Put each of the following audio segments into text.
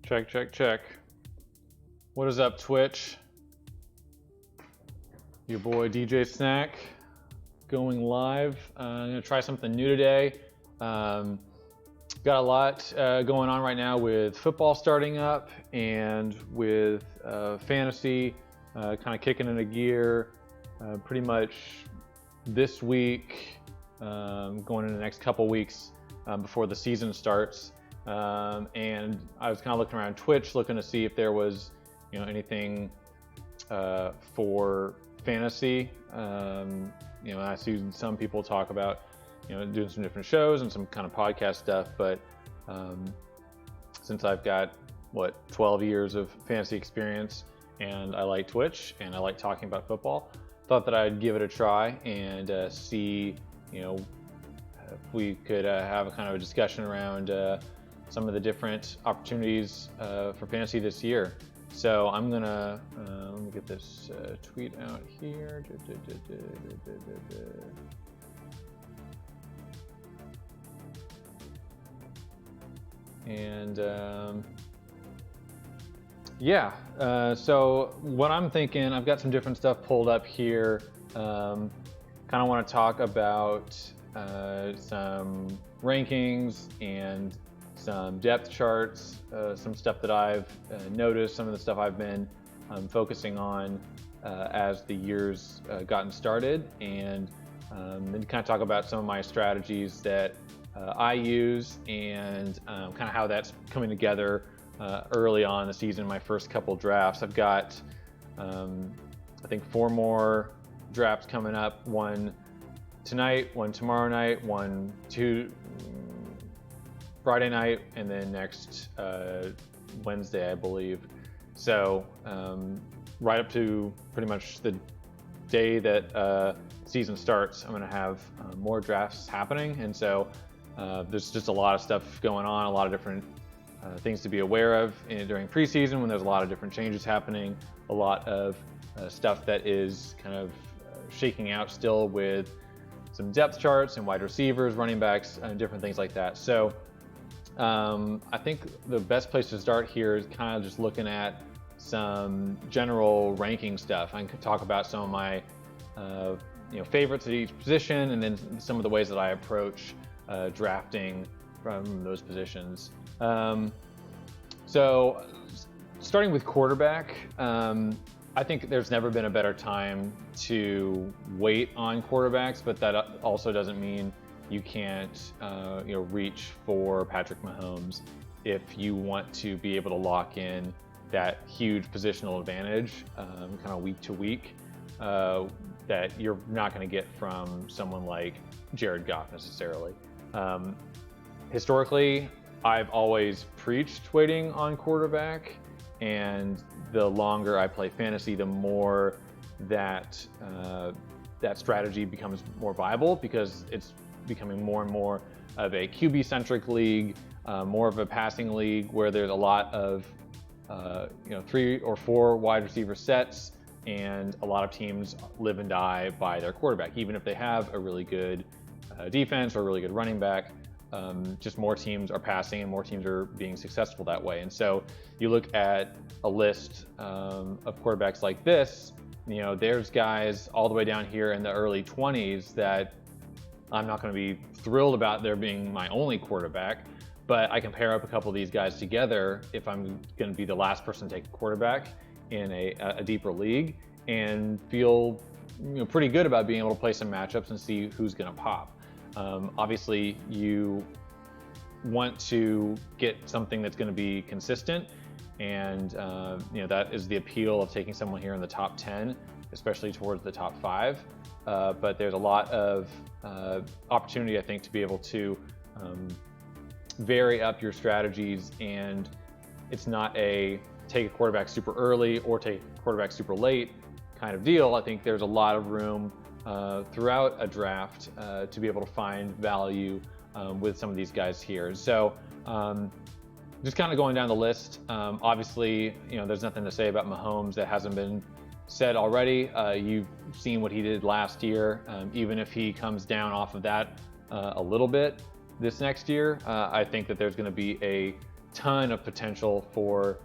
Check, check, check. What is up, Twitch? Your boy DJSnaKK going live. I'm gonna try something new today. Got a lot going on right now with football starting up and with fantasy kind of kicking into gear pretty much this week, going into the next couple weeks before the season starts. And I was kind of looking around Twitch, looking to see if there was, anything for fantasy. I see some people talk about, doing some different shows and some kind of podcast stuff. But since I've got 12 years of fantasy experience, and I like Twitch and I like talking about football, thought that I'd give it a try and see, if we could have a kind of a discussion around some of the different opportunities for fantasy this year. So I'm gonna let me get this tweet out here. And so what I'm thinking, I've got some different stuff pulled up here. Kind of want to talk about some rankings and some depth charts, some stuff that I've noticed, some of the stuff I've been focusing on as the year's gotten started, and then kind of talk about some of my strategies that I use and kind of how that's coming together early on in the season, my first couple drafts. I've got, I think, 4 more drafts coming up, one tonight, one tomorrow night, one Friday night, and then next Wednesday, I believe. So right up to pretty much the day that season starts, I'm going to have more drafts happening. And so there's just a lot of stuff going on, a lot of different things to be aware of during preseason when there's a lot of different changes happening, a lot of stuff that is kind of shaking out still with some depth charts and wide receivers, running backs, and different things like that. So I think the best place to start here is kind of just looking at some general ranking stuff. I can talk about some of my favorites at each position, and then some of the ways that I approach drafting from those positions. So starting with quarterback, I think there's never been a better time to wait on quarterbacks, but that also doesn't mean you can't reach for Patrick Mahomes if you want to be able to lock in that huge positional advantage kind of week to week that you're not going to get from someone like Jared Goff necessarily. Historically, I've always preached waiting on quarterback, and the longer I play fantasy, the more that that strategy becomes more viable, because it's becoming more and more of a QB-centric league, more of a passing league where there's a lot of 3 or 4 wide receiver sets, and a lot of teams live and die by their quarterback, even if they have a really good defense or a really good running back. Just more teams are passing and more teams are being successful that way. And so you look at a list of quarterbacks like this, there's guys all the way down here in the early 20s that I'm not going to be thrilled about there being my only quarterback, but I can pair up a couple of these guys together if I'm going to be the last person to take a quarterback in a deeper league, and feel pretty good about being able to play some matchups and see who's going to pop. Obviously, you want to get something that's going to be consistent, and that is the appeal of taking someone here in the top 10, especially towards the top 5. But there's a lot of opportunity, I think, to be able to vary up your strategies, and it's not a take a quarterback super early or take a quarterback super late kind of deal. I think there's a lot of room throughout a draft to be able to find value with some of these guys here. So just kind of going down the list, obviously, there's nothing to say about Mahomes that hasn't been said already. You've seen what he did last year. Even if he comes down off of that a little bit this next year, I think that there's going to be a ton of potential for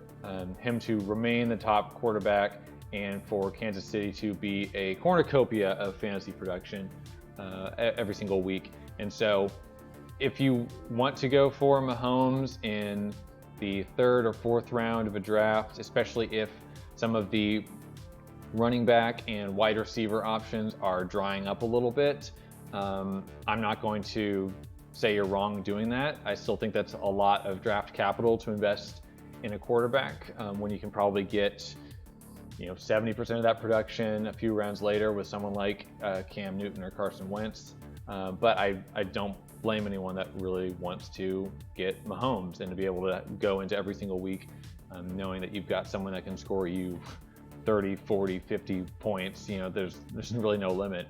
him to remain the top quarterback and for Kansas City to be a cornucopia of fantasy production every single week. And so if you want to go for Mahomes in the 3rd or 4th round of a draft, especially if some of the running back and wide receiver options are drying up a little bit, I'm not going to say you're wrong doing that. I still think that's a lot of draft capital to invest in a quarterback when you can probably get 70% of that production a few rounds later with someone like Cam Newton or Carson Wentz. But I don't blame anyone that really wants to get Mahomes and to be able to go into every single week knowing that you've got someone that can score you 30, 40, 50 points. There's really no limit.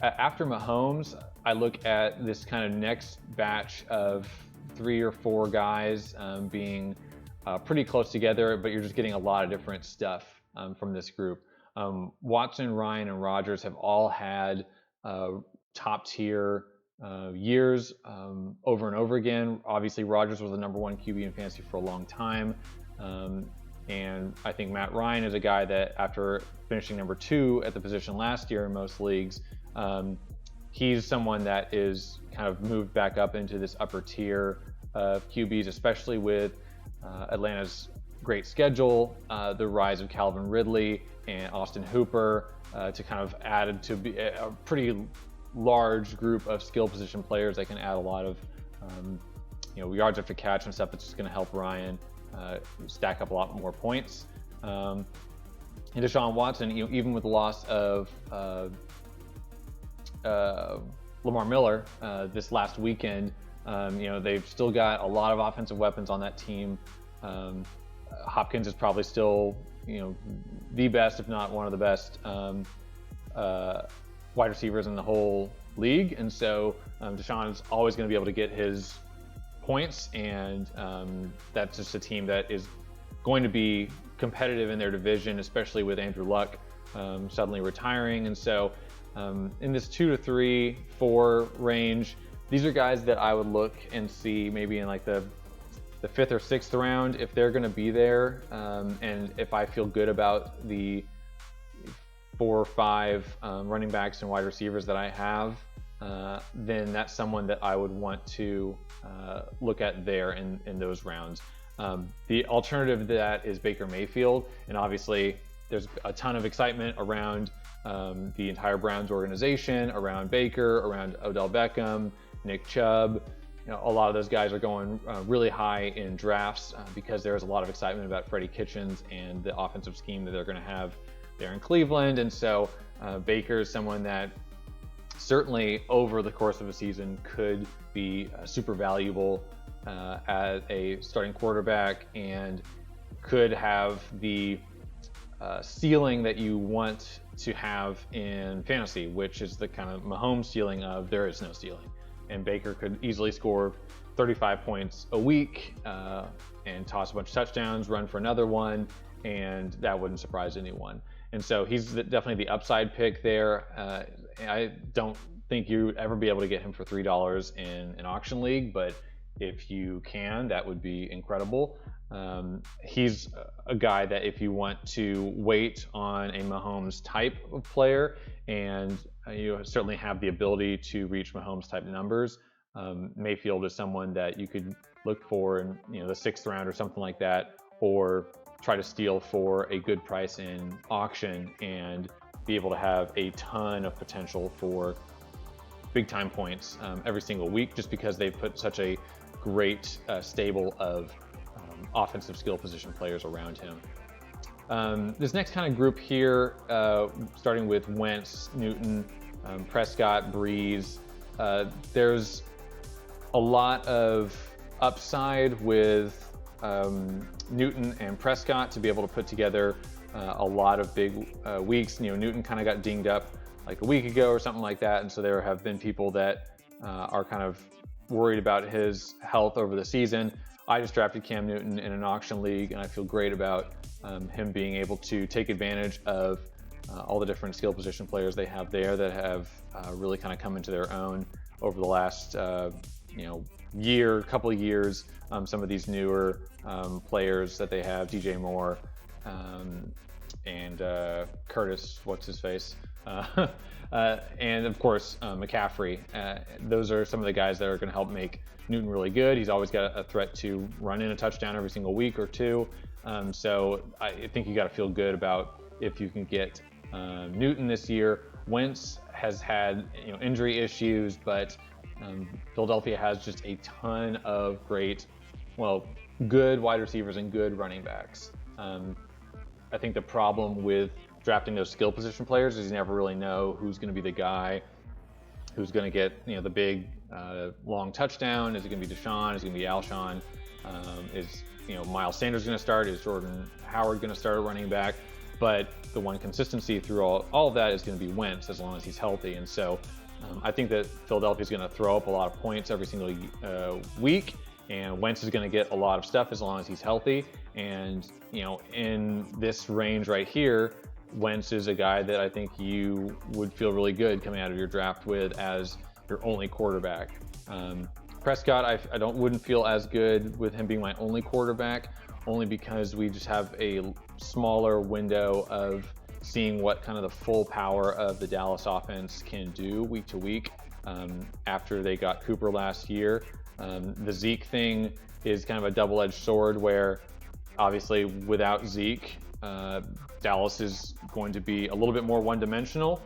After Mahomes, I look at this kind of next batch of 3 or 4 guys being pretty close together, but you're just getting a lot of different stuff from this group. Watson, Ryan, and Rodgers have all had top tier years over and over again. Obviously, Rodgers was the #1 QB in fantasy for a long time. And I think Matt Ryan is a guy that after finishing #2 at the position last year in most leagues, he's someone that is kind of moved back up into this upper tier of QBs, especially with Atlanta's great schedule, the rise of Calvin Ridley and Austin Hooper to kind of added to be a pretty large group of skill position players that can add a lot of yards after catch and stuff that's just going to help Ryan stack up a lot more points. And Deshaun Watson, even with the loss of Lamar Miller this last weekend, they've still got a lot of offensive weapons on that team. Hopkins is probably still, the best, if not one of the best wide receivers in the whole league. And so Deshaun is always going to be able to get his points, and that's just a team that is going to be competitive in their division, especially with Andrew Luck suddenly retiring. And so in this 2 to 3, 4 range, these are guys that I would look and see maybe in like the 5th or 6th round if they're going to be there, and if I feel good about the 4 or 5 running backs and wide receivers that I have, then that's someone that I would want to look at there in those rounds. The alternative to that is Baker Mayfield, and obviously there's a ton of excitement around the entire Browns organization, around Baker, around Odell Beckham, Nick Chubb. A lot of those guys are going really high in drafts because there's a lot of excitement about Freddie Kitchens and the offensive scheme that they're going to have there in Cleveland. And so Baker is someone that certainly over the course of a season could be super valuable as a starting quarterback and could have the ceiling that you want to have in fantasy, which is the kind of Mahomes ceiling of there is no ceiling. And Baker could easily score 35 points a week and toss a bunch of touchdowns, run for another one, and that wouldn't surprise anyone. And so he's definitely the upside pick there. I don't think you'd ever be able to get him for $3 in an auction league, but if you can, that would be incredible. He's a guy that if you want to wait on a Mahomes type of player, and you certainly have the ability to reach Mahomes type numbers, Mayfield is someone that you could look for in the 6th round or something like that, or try to steal for a good price in auction and be able to have a ton of potential for big time points every single week, just because they put such a great stable of offensive skill position players around him. This next kind of group here, starting with Wentz, Newton, Prescott, Breeze, there's a lot of upside with Newton and Prescott to be able to put together a lot of big weeks. Newton kind of got dinged up like a week ago or something like that, and so there have been people that are kind of worried about his health over the season. I just drafted Cam Newton in an auction league, and I feel great about him being able to take advantage of all the different skill position players they have there that have really kind of come into their own over the last couple of years, some of these newer players that they have, DJ Moore and Curtis, what's his face, and of course McCaffrey. Those are some of the guys that are going to help make Newton really good. He's always got a threat to run in a touchdown every single week or two. So I think you got to feel good about if you can get Newton this year. Wentz has had injury issues, but Philadelphia has just a ton of great, good wide receivers and good running backs. I think the problem with drafting those skill position players is you never really know who's going to be the guy who's going to get the big long touchdown. Is it going to be Deshaun? Is it going to be Alshon? Is Miles Sanders going to start? Is Jordan Howard going to start at running back? But the one consistency through all of that is going to be Wentz, as long as he's healthy. And so I think that Philadelphia is going to throw up a lot of points every single week, and Wentz is going to get a lot of stuff as long as he's healthy. And in this range right here, Wentz is a guy that I think you would feel really good coming out of your draft with as your only quarterback. Prescott, I wouldn't feel as good with him being my only quarterback, only because we just have a smaller window of seeing what kind of the full power of the Dallas offense can do week to week. After they got Cooper last year, the Zeke thing is kind of a double-edged sword, where obviously without Zeke, Dallas is going to be a little bit more one-dimensional,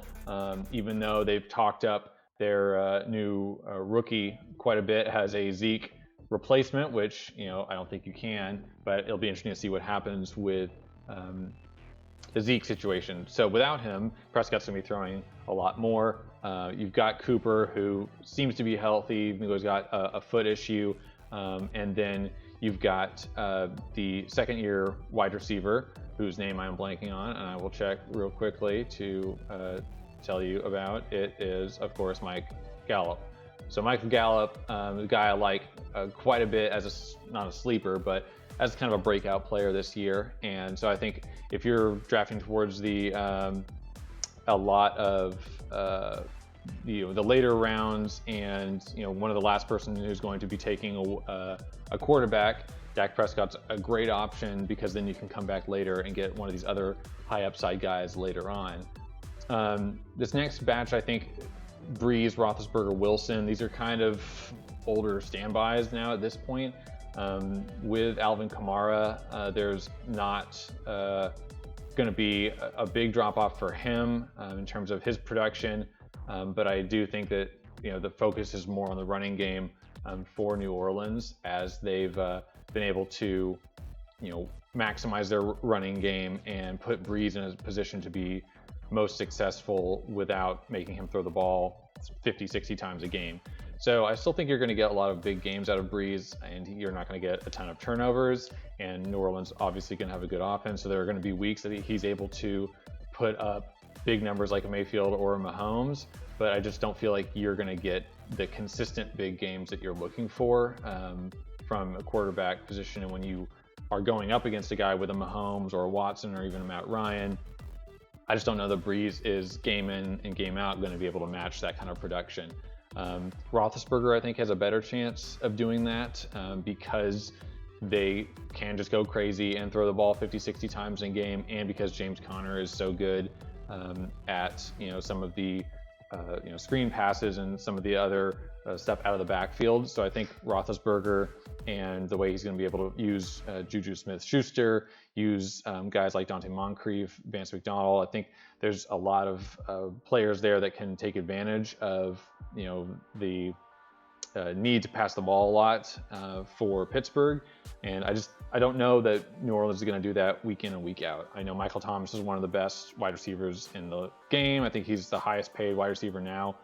even though they've talked up their new rookie quite a bit as a Zeke replacement, which I don't think you can, but it'll be interesting to see what happens with the Zeke situation. So without him, Prescott's going to be throwing a lot more. You've got Cooper, who seems to be healthy, even though he's got a foot issue, and then you've got the second-year wide receiver, whose name I'm blanking on, and I will check real quickly to tell you about. It is, of course, Mike Gallup. So Michael Gallup, the guy I like quite a bit as not a sleeper, but as kind of a breakout player this year. And so I think if you're drafting towards a lot of the later rounds, and one of the last person who's going to be taking a quarterback, Dak Prescott's a great option, because then you can come back later and get one of these other high upside guys later on. This next batch, I think Breeze, Roethlisberger, Wilson, these are kind of older standbys now at this point. With Alvin Kamara, there's not going to be a big drop off for him in terms of his production, but I do think that the focus is more on the running game for New Orleans, as they've been able to maximize their running game and put Breeze in a position to be most successful without making him throw the ball 50-60 times a game. So I still think you're going to get a lot of big games out of Breeze, and you're not going to get a ton of turnovers, and New Orleans obviously going to have a good offense, so there are going to be weeks that he's able to put up big numbers like a Mayfield or a Mahomes, but I just don't feel like you're going to get the consistent big games that you're looking for from a quarterback position. And when you are going up against a guy with a Mahomes or a Watson or even a Matt Ryan, I just don't know that Breeze is game in and game out going to be able to match that kind of production. Roethlisberger, I think, has a better chance of doing that because they can just go crazy and throw the ball 50-60 times in game, and because James Conner is so good at some of the screen passes and some of the other stuff out of the backfield. So I think Roethlisberger, and the way he's going to be able to use Juju Smith-Schuster, use guys like Dante Moncrief, Vance McDonald. I think there's a lot of players there that can take advantage of the need to pass the ball a lot for Pittsburgh. And I don't know that New Orleans is going to do that week in and week out. I know Michael Thomas is one of the best wide receivers in the game. I think he's the highest paid wide receiver now,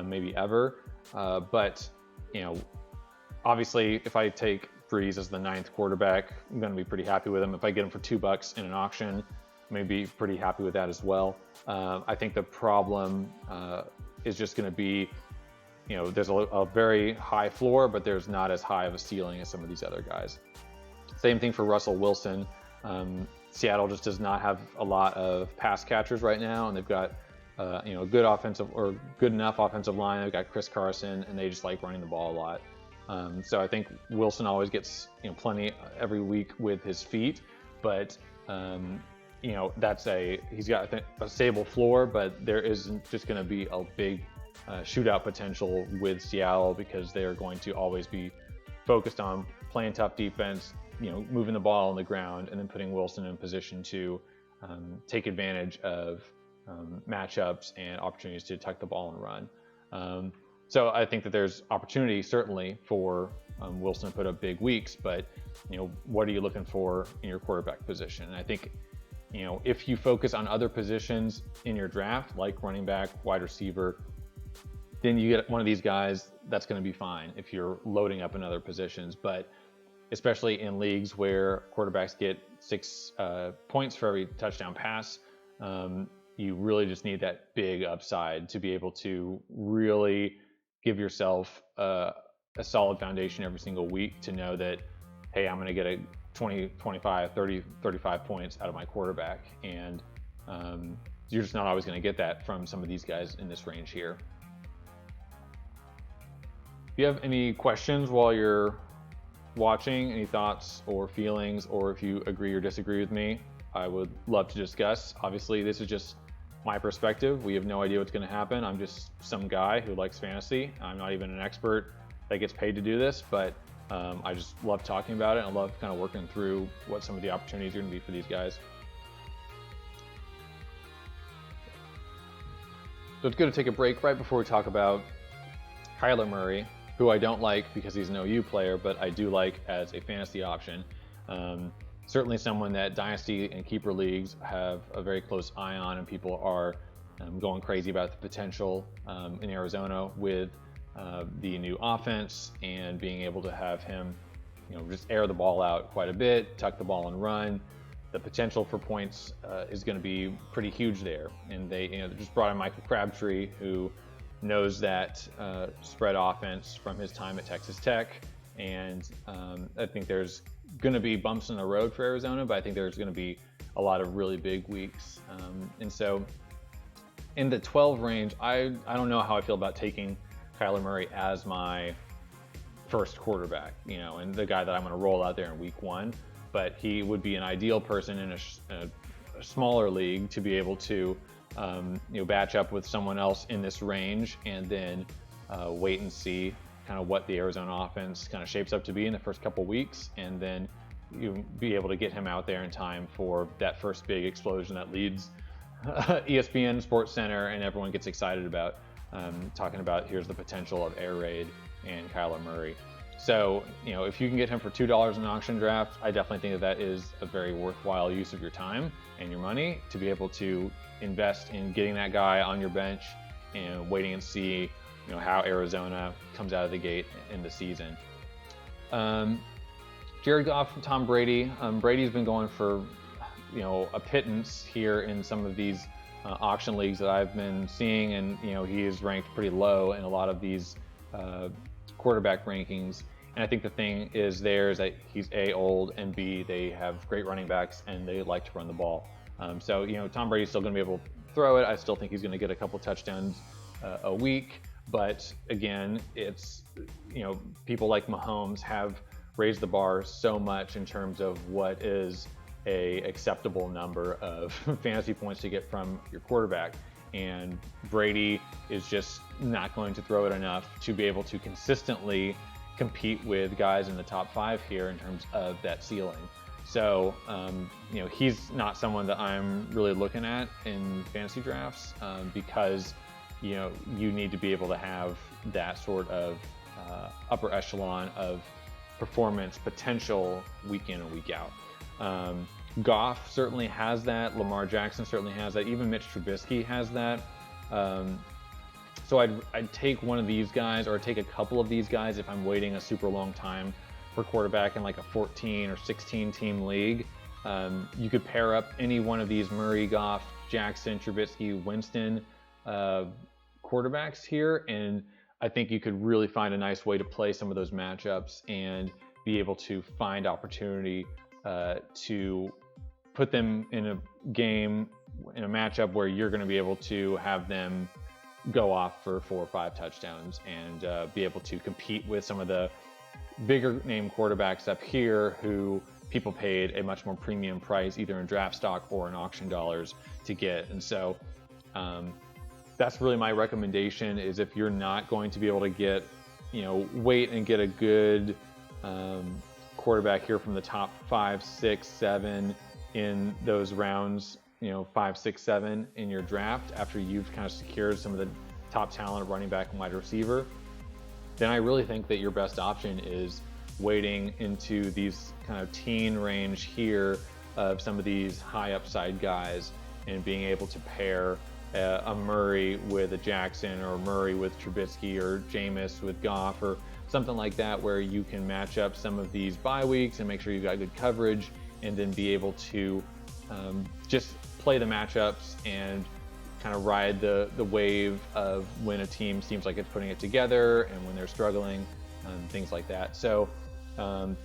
maybe ever. But obviously, if I take Breeze as the 9th quarterback, I'm going to be pretty happy with him. If I get him for $2 in an auction, maybe pretty happy with that as well. I think the problem is just going to be, there's a very high floor, but there's not as high of a ceiling as some of these other guys. Same thing for Russell Wilson. Seattle just does not have a lot of pass catchers right now, and they've got a good offensive or good enough offensive line. They've got Chris Carson, and they just like running the ball a lot. So I think Wilson always gets plenty every week with his feet, but he's got, I think, a stable floor, but there isn't just going to be a big shootout potential with Seattle because they are going to always be focused on playing tough defense, moving the ball on the ground, and then putting Wilson in position to take advantage of matchups and opportunities to tuck the ball and run. So I think that there's opportunity certainly for Wilson to put up big weeks, but what are you looking for in your quarterback position? And I think if you focus on other positions in your draft, like running back, wide receiver, then you get one of these guys that's going to be fine if you're loading up in other positions. But especially in leagues where quarterbacks get 6 points for every touchdown pass, you really just need that big upside to be able to really give yourself a solid foundation every single week to know that, hey, I'm going to get a 20, 25, 30, 35 points out of my quarterback. And you're just not always going to get that from some of these guys in this range here. If you have any questions while you're watching, any thoughts or feelings, or if you agree or disagree with me, I would love to discuss. Obviously, this is just my perspective. We have no idea what's going to happen. I'm just some guy who likes fantasy. I'm not even an expert that gets paid to do this, but I just love talking about it and I love kind of working through what some of the opportunities are going to be for these guys. So it's good to take a break right before we talk about Kyler Murray, who I don't like because he's an OU player, but I do like as a fantasy option. Certainly someone that dynasty and keeper leagues have a very close eye on, and people are going crazy about the potential in Arizona with the new offense and being able to have him, just air the ball out quite a bit, tuck the ball and run. The potential for points is going to be pretty huge there. And they just brought in Michael Crabtree, who knows that spread offense from his time at Texas Tech. And I think there's going to be bumps in the road for Arizona, but I think there's going to be a lot of really big weeks. And so in the 12 range, I don't know how I feel about taking Kyler Murray as my first quarterback, and the guy that I'm going to roll out there in week 1. But he would be an ideal person in a smaller league to be able to batch up with someone else in this range and then wait and see kind of what the Arizona offense kind of shapes up to be in the first couple weeks, and then you be able to get him out there in time for that first big explosion that leads ESPN, Sports Center, and everyone gets excited about talking about here's the potential of Air Raid and Kyler Murray. So, if you can get him for $2 in an auction draft, I definitely think that is a very worthwhile use of your time and your money to be able to invest in getting that guy on your bench and waiting and see how Arizona comes out of the gate in the season. Jared Goff, Tom Brady. Brady's been going for a pittance here in some of these auction leagues that I've been seeing, and he is ranked pretty low in a lot of these quarterback rankings. And I think the thing is that he's A, old, and B, they have great running backs and they like to run the ball. So Tom Brady's still going to be able to throw it. I still think he's going to get a couple touchdowns a week. But again, it's people like Mahomes have raised the bar so much in terms of what is a acceptable number of fantasy points to get from your quarterback. And Brady is just not going to throw it enough to be able to consistently compete with guys in the top 5 here in terms of that ceiling. So, he's not someone that I'm really looking at in fantasy drafts because you need to be able to have that sort of upper echelon of performance potential week in and week out. Goff certainly has that. Lamar Jackson certainly has that. Even Mitch Trubisky has that. So I'd take one of these guys, or take a couple of these guys if I'm waiting a super long time for quarterback in like a 14 or 16 team league. You could pair up any one of these Murray, Goff, Jackson, Trubisky, Winston quarterbacks here, and I think you could really find a nice way to play some of those matchups and be able to find opportunity to put them in a game, in a matchup where you're going to be able to have them go off for 4 or 5 touchdowns and be able to compete with some of the bigger name quarterbacks up here who people paid a much more premium price, either in draft stock or in auction dollars, to get. And so that's really my recommendation, is if you're not going to be able to get, wait and get a good quarterback here from the top 5, 6, 7 in those rounds, 5, 6, 7 in your draft after you've kind of secured some of the top talent at running back and wide receiver, then I really think that your best option is waiting into these kind of teen range here of some of these high upside guys and being able to pair a Murray with a Jackson, or Murray with Trubisky, or Jameis with Goff, or something like that, where you can match up some of these bye weeks and make sure you've got good coverage, and then be able to just play the matchups and kind of ride the wave of when a team seems like it's putting it together and when they're struggling, things like that. So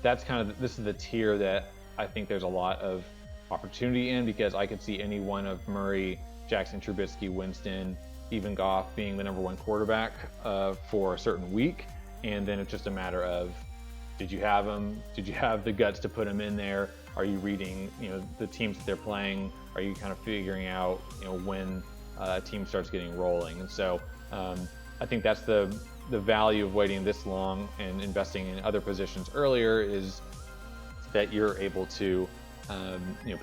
that's kind of, this is the tier that I think there's a lot of opportunity in, because I could see any one of Murray, Jackson, Trubisky, Winston, even Goff being the #1 quarterback for a certain week. And then it's just a matter of, did you have him? Did you have the guts to put him in there? Are you reading, the teams that they're playing? Are you kind of figuring out, when a team starts getting rolling? And so I think that's the value of waiting this long and investing in other positions earlier, is that you're able to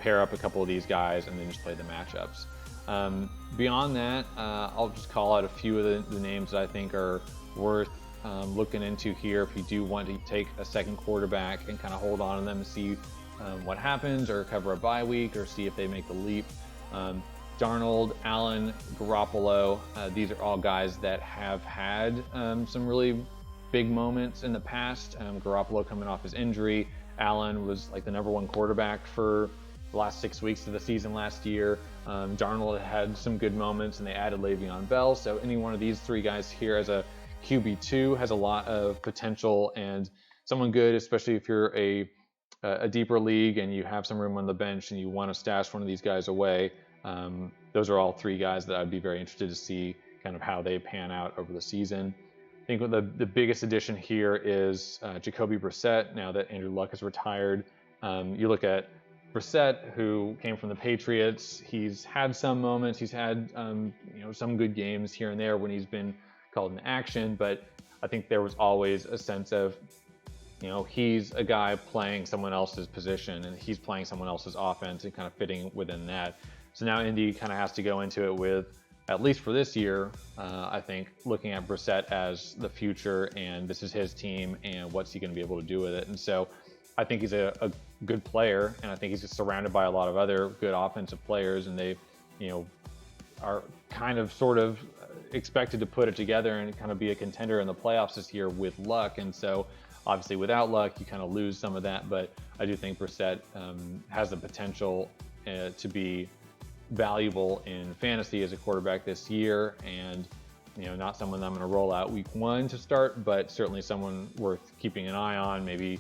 pair up a couple of these guys and then just play the matchups. Beyond that, I'll just call out a few of the names that I think are worth looking into here if you do want to take a second quarterback and kind of hold on to them and see what happens, or cover a bye week, or see if they make the leap. Darnold, Allen, Garoppolo, these are all guys that have had some really big moments in the past. Garoppolo coming off his injury. Allen was like the #1 quarterback for the last 6 weeks of the season last year. Darnold had some good moments, and they added Le'Veon Bell. So any one of these three guys here as a QB2 has a lot of potential, and someone good, especially if you're a deeper league and you have some room on the bench and you want to stash one of these guys away. Those are all three guys that I'd be very interested to see kind of how they pan out over the season. I think the biggest addition here is Jacoby Brissett, now that Andrew Luck is retired. You look at Brissett, who came from the Patriots. He's had some moments. He's had some good games here and there when he's been called in action, but I think there was always a sense of, he's a guy playing someone else's position, and he's playing someone else's offense and kind of fitting within that. So now Indy kind of has to go into it with, at least for this year, I think, looking at Brissett as the future, and this is his team, and what's he going to be able to do with it. And so I think he's a good player, and I think he's just surrounded by a lot of other good offensive players, and they, are kind of sort of expected to put it together and kind of be a contender in the playoffs this year with Luck. And so obviously without Luck, you kind of lose some of that, but I do think Brissett has the potential to be valuable in fantasy as a quarterback this year, and not someone that I'm going to roll out week 1 to start, but certainly someone worth keeping an eye on, maybe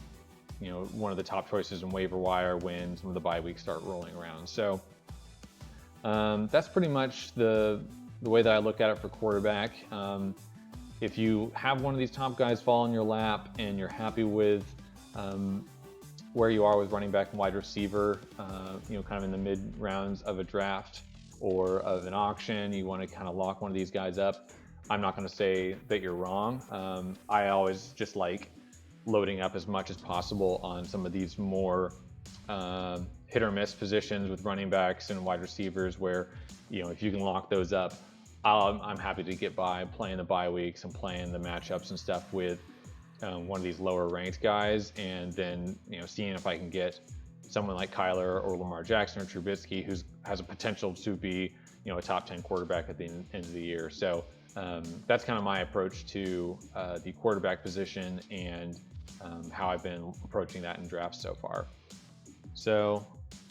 one of the top choices in waiver wire when some of the bye weeks start rolling around. So that's pretty much the way that I look at it for quarterback. If you have one of these top guys fall in your lap and you're happy with where you are with running back and wide receiver, kind of in the mid rounds of a draft or of an auction, you want to kind of lock one of these guys up, I'm not going to say that you're wrong. I always just like loading up as much as possible on some of these more hit or miss positions with running backs and wide receivers, where if you can lock those up, I'm happy to get by playing the bye weeks and playing the matchups and stuff with one of these lower ranked guys, and then seeing if I can get someone like Kyler or Lamar Jackson or Trubisky, who has a potential to be a top 10 quarterback at the end of the year. So that's kind of my approach to the quarterback position, and how I've been approaching that in drafts so far. So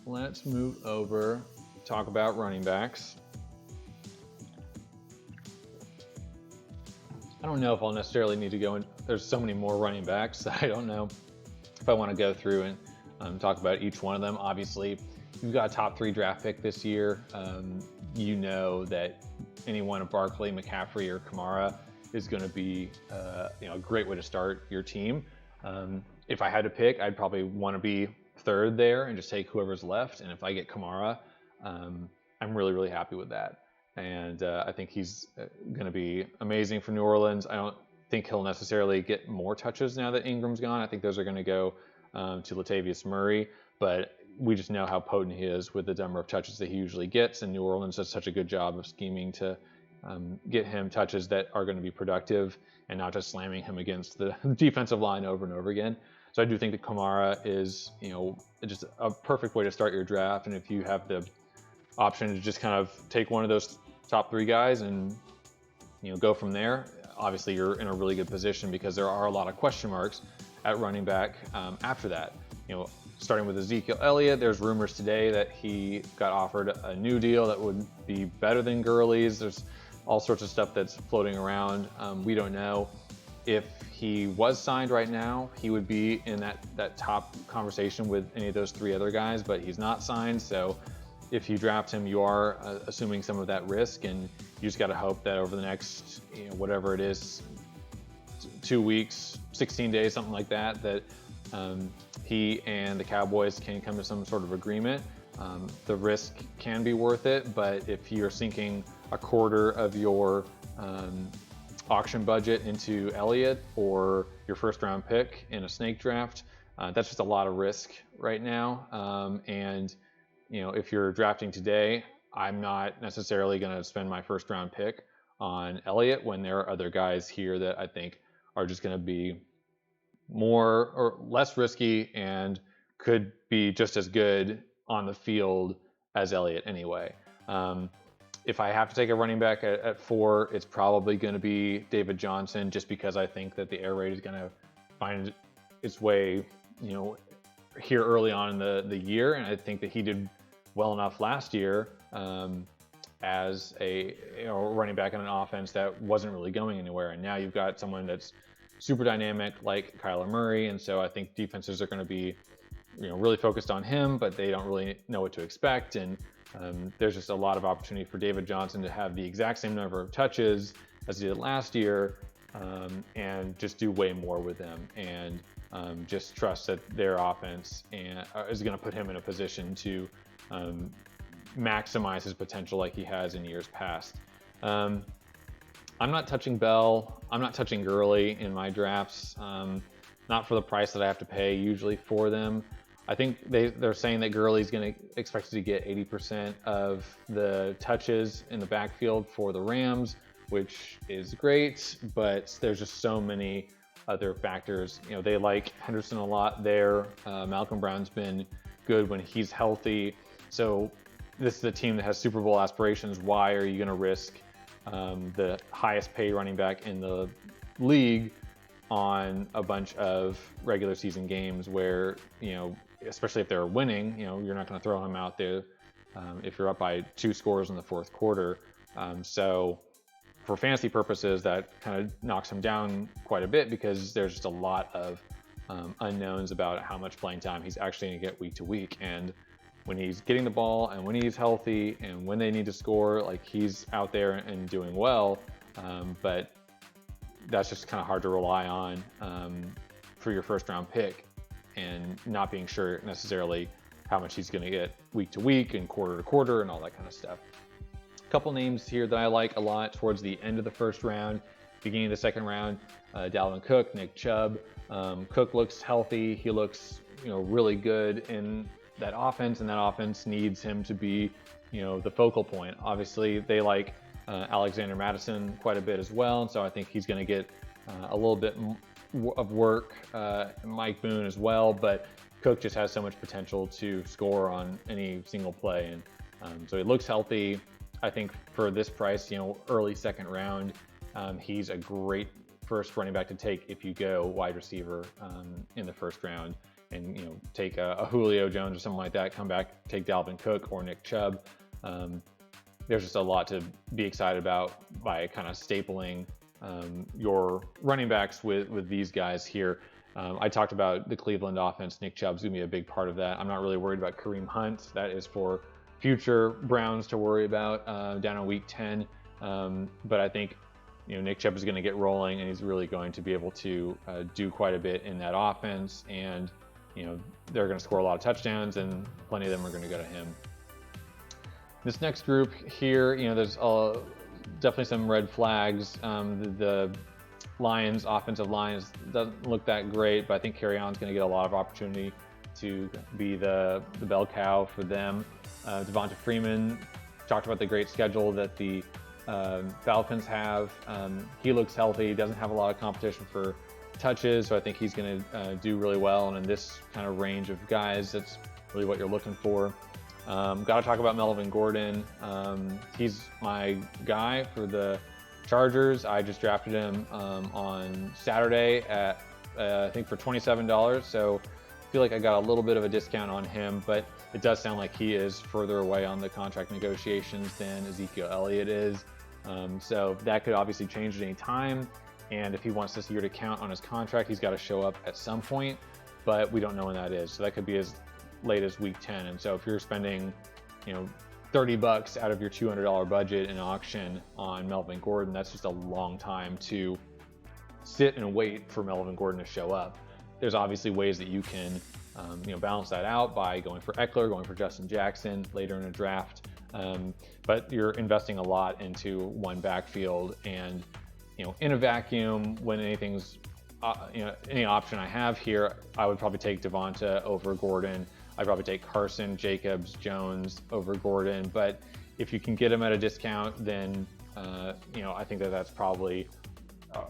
let's move over, talk about running backs. I don't know if I'll necessarily need to go in. There's so many more running backs that I don't know if I want to go through and talk about each one of them. Obviously, if you've got a top 3 draft pick this year, that any one of Barkley, McCaffrey, or Kamara is going to be a great way to start your team. If I had to pick, I'd probably want to be third there and just take whoever's left. And if I get Kamara, I'm really, really happy with that. And I think he's going to be amazing for New Orleans. I don't think he'll necessarily get more touches now that Ingram's gone. I think those are going to go to Latavius Murray, but we just know how potent he is with the number of touches that he usually gets, and New Orleans does such a good job of scheming to get him touches that are going to be productive and not just slamming him against the defensive line over and over again. So I do think that Kamara is, just a perfect way to start your draft. And if you have the option to just kind of take one of those top 3 guys and go from there, obviously you're in a really good position because there are a lot of question marks at running back after that. Starting with Ezekiel Elliott, there's rumors today that he got offered a new deal that would be better than Gurley's. There's all sorts of stuff that's floating around. We don't know. If he was signed right now, he would be in that top conversation with any of those 3 other guys, but he's not signed. So if you draft him, you are assuming some of that risk, and you just got to hope that over the next, whatever it is, 2 weeks, 16 days, something like that, that he and the Cowboys can come to some sort of agreement. The risk can be worth it, but if you're sinking a quarter of your auction budget into Elliott or your first round pick in a snake draft, that's just a lot of risk right now. And if you're drafting today, I'm not necessarily going to spend my first round pick on Elliott when there are other guys here that I think are just going to be more or less risky and could be just as good on the field as Elliott anyway. If I have to take a running back at 4, it's probably going to be David Johnson, just because I think that the air raid is going to find its way, here early on in the year. And I think that he did well enough last year as a running back in an offense that wasn't really going anywhere. And now you've got someone that's super dynamic like Kyler Murray. And so I think defenses are going to be, really focused on him, but they don't really know what to expect. And there's just a lot of opportunity for David Johnson to have the exact same number of touches as he did last year, and just do way more with them, and just trust that their offense is going to put him in a position to maximize his potential like he has in years past. I'm not touching Bell. I'm not touching Gurley in my drafts, not for the price that I have to pay usually for them. I think they're saying that Gurley's going to expect to get 80% of the touches in the backfield for the Rams, which is great, but there's just so many other factors. They like Henderson a lot there. Malcolm Brown's been good when he's healthy. So this is a team that has Super Bowl aspirations. Why are you going to risk the highest paid running back in the league on a bunch of regular season games where, especially if they're winning, you're not going to throw him out there if you're up by 2 scores in the 4th quarter. So for fantasy purposes, that kind of knocks him down quite a bit, because there's just a lot of unknowns about how much playing time he's actually going to get week to week. And when he's getting the ball and when he's healthy and when they need to score, like, he's out there and doing well. But that's just kind of hard to rely on for your first round pick, and not being sure necessarily how much he's going to get week to week and quarter to quarter and all that kind of stuff. A couple names here that I like a lot towards the end of the first round, beginning of the 2nd round: Dalvin Cook, Nick Chubb. Cook looks healthy. He looks, really good in that offense, and that offense needs him to be, the focal point. Obviously, they like Alexander Mattison quite a bit as well, and so I think he's going to get a little bit of work. Mike Boone as well, but Cook just has so much potential to score on any single play, and so he looks healthy. I think for this price, early 2nd round, he's a great first running back to take if you go wide receiver in the 1st round, and take a Julio Jones or something like that, come back, take Dalvin Cook or Nick Chubb. There's just a lot to be excited about by kind of stapling your running backs with these guys here. I talked about the Cleveland offense. Nick Chubb's going to be a big part of that. I'm not really worried about Kareem Hunt. That is for future Browns to worry about down in week 10. But I think Nick Chubb is going to get rolling, and he's really going to be able to do quite a bit in that offense. And they're going to score a lot of touchdowns, and plenty of them are going to go to him. This next group here, there's definitely some red flags. The Lions offensive line doesn't look that great, but I think Carry-On's going to get a lot of opportunity to be the bell cow for them. Devonta Freeman talked about the great schedule that the Falcons have. He looks healthy, doesn't have a lot of competition for touches, so I think he's going to do really well. And in this kind of range of guys, that's really what you're looking for. Got to talk about Melvin Gordon. He's my guy for the Chargers. I just drafted him on Saturday at I think for $27, so I feel like I got a little bit of a discount on him, but it does sound like he is further away on the contract negotiations than Ezekiel Elliott is. So that could obviously change at any time, and if he wants this year to count on his contract, he's got to show up at some point, but we don't know when that is. So that could be as late as week 10. And so if you're spending $30 out of your $200 budget in auction on Melvin Gordon, that's just a long time to sit and wait for Melvin Gordon to show up. There's obviously ways that you can balance that out by going for Eckler, going for Justin Jackson later in a draft, but you're investing a lot into one backfield. And in a vacuum, when anything's any option I have here, I would probably take Devonta over Gordon. I'd probably take Carson, Jacobs, Jones over Gordon. But if you can get him at a discount, then I think that's probably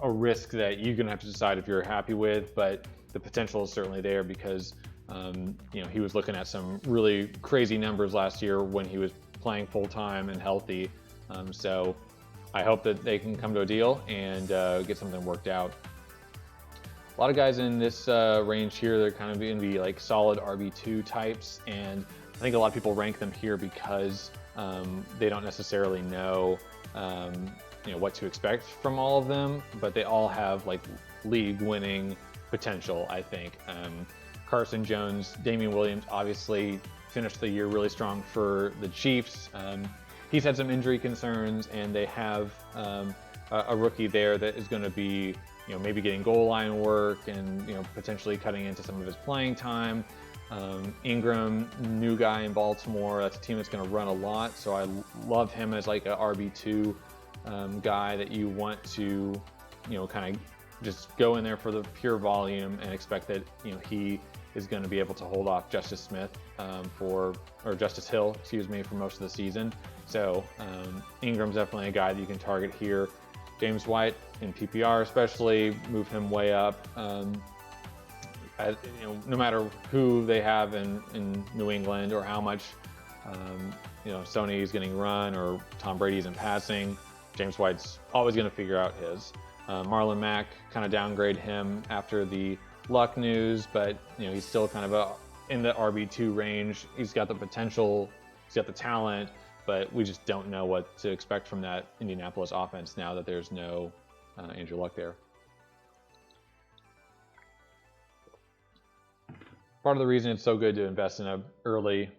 a risk that you're going to have to decide if you're happy with. But the potential is certainly there because he was looking at some really crazy numbers last year when he was playing full time and healthy. So I hope that they can come to a deal and get something worked out. A lot of guys in this range here, they're kind of going to be like solid RB2 types, and I think a lot of people rank them here because they don't necessarily know what to expect from all of them, but they all have like league-winning potential, I think. Carson, Jones, Damian Williams obviously finished the year really strong for the Chiefs. He's had some injury concerns, and they have a rookie there that is going to be maybe getting goal line work and potentially cutting into some of his playing time. Ingram, new guy in Baltimore. That's a team that's going to run a lot, so I love him as like a RB2 guy that you want to kind of just go in there for the pure volume and expect that he is going to be able to hold off Justice Hill, for most of the season. So Ingram's definitely a guy that you can target here. James White in PPR especially, move him way up. No matter who they have in New England or how much Sony is getting run or Tom Brady isn't passing, James White's always going to figure out his. Marlon Mack, kind of downgrade him after the Luck news, but he's still kind of in the RB2 range. He's got the potential, he's got the talent, but we just don't know what to expect from that Indianapolis offense now that there's no Andrew Luck there. Part of the reason it's so good to invest in a early,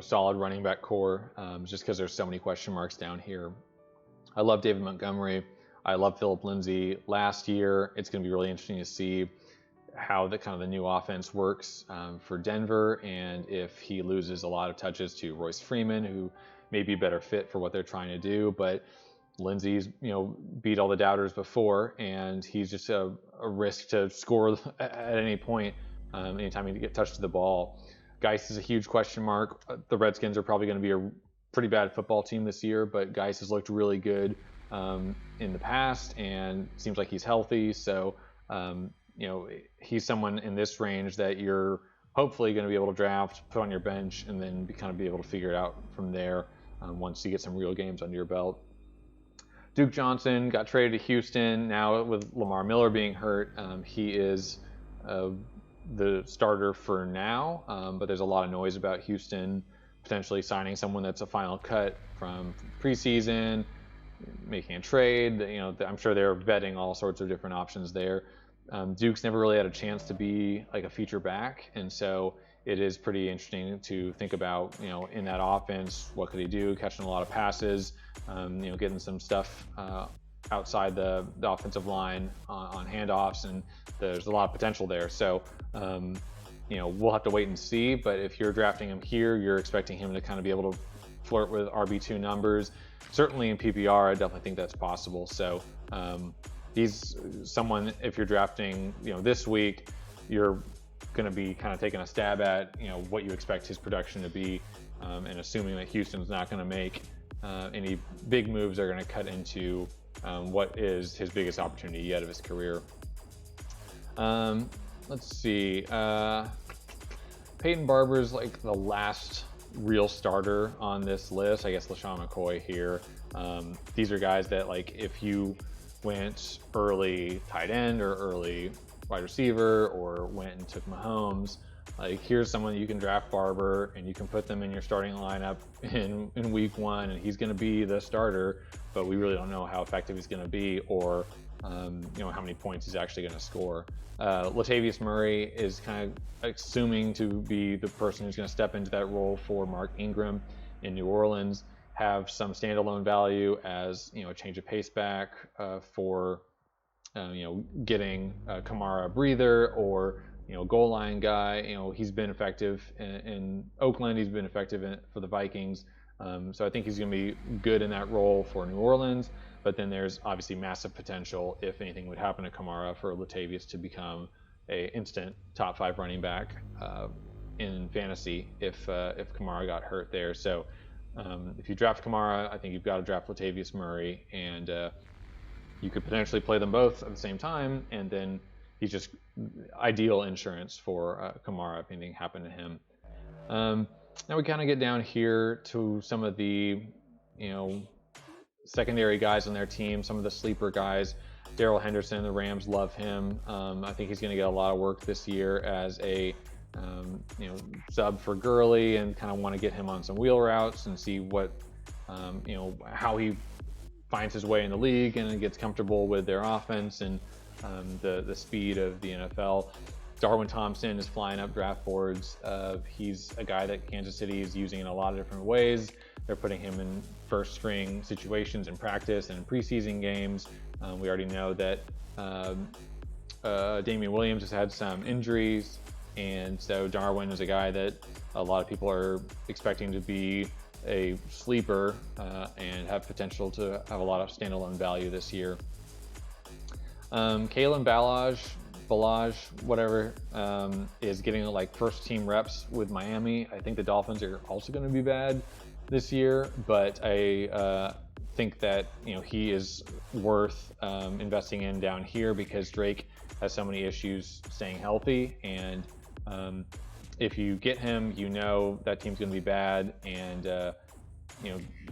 solid running back core is just because there's so many question marks down here. I love David Montgomery. I love Phillip Lindsay last year. It's going to be really interesting to see how the new offense works for Denver, and if he loses a lot of touches to Royce Freeman, who may be a better fit for what they're trying to do. But Lindsay's beat all the doubters before, and he's just a risk to score at any point anytime you get touched to the ball. Geis is a huge question mark. The Redskins are probably going to be a pretty bad football team this year, but Geis has looked really good in the past and seems like he's healthy. So he's someone in this range that you're hopefully going to be able to draft, put on your bench, and then kind of be able to figure it out from there once you get some real games under your belt. Duke Johnson got traded to Houston. Now with Lamar Miller being hurt, he is the starter for now, but there's a lot of noise about Houston potentially signing someone that's a final cut from preseason, making a trade. I'm sure they're vetting all sorts of different options there. Duke's never really had a chance to be like a feature back, and so it is pretty interesting to think about, in that offense, what could he do, catching a lot of passes, getting some stuff outside the offensive line on handoffs, and there's a lot of potential there. So, we'll have to wait and see. But if you're drafting him here, you're expecting him to kind of be able to flirt with RB2 numbers. Certainly in PPR, I definitely think that's possible. So he's someone, if you're drafting, this week, you're going to be kind of taking a stab at, what you expect his production to be, and assuming that Houston's not going to make any big moves, are going to cut into what is his biggest opportunity yet of his career. Let's see. Peyton Barber's like the last real starter on this list. I guess LaShawn McCoy here. These are guys that, like, if you went early tight end or early wide receiver, or went and took Mahomes, like, here's someone you can draft Barber and you can put them in your starting lineup in week 1, and he's going to be the starter, but we really don't know how effective he's going to be, or how many points he's actually going to score. Latavius Murray is kind of assuming to be the person who's going to step into that role for Mark Ingram in New Orleans, have some standalone value as a change of pace back for getting Kamara a breather, or goal line guy. He's been effective in Oakland. He's been effective for the Vikings. So I think he's going to be good in that role for New Orleans. But then there's obviously massive potential, if anything would happen to Kamara, for Latavius to become a instant top 5 running back in fantasy if Kamara got hurt there. So if you draft Kamara, I think you've got to draft Latavius Murray, and you could potentially play them both at the same time, and then he's just ideal insurance for Kamara if anything happened to him. Now we kind of get down here to some of the, secondary guys on their team, some of the sleeper guys. Darrell Henderson, the Rams love him. I think he's going to get a lot of work this year as a sub for Gurley, and kind of want to get him on some wheel routes and see what, how he finds his way in the league and gets comfortable with their offense and the speed of the NFL. Darwin Thompson is flying up draft boards. He's a guy that Kansas City is using in a lot of different ways. They're putting him in first string situations in practice and in preseason games. We already know that Damian Williams has had some injuries, and so Darwin is a guy that a lot of people are expecting to be a sleeper and have potential to have a lot of standalone value this year. Kalen Ballage, whatever, is getting like first team reps with Miami. I think the Dolphins are also going to be bad this year, but I think that he is worth investing in down here, because Drake has so many issues staying healthy, and if you get him, that team's going to be bad, and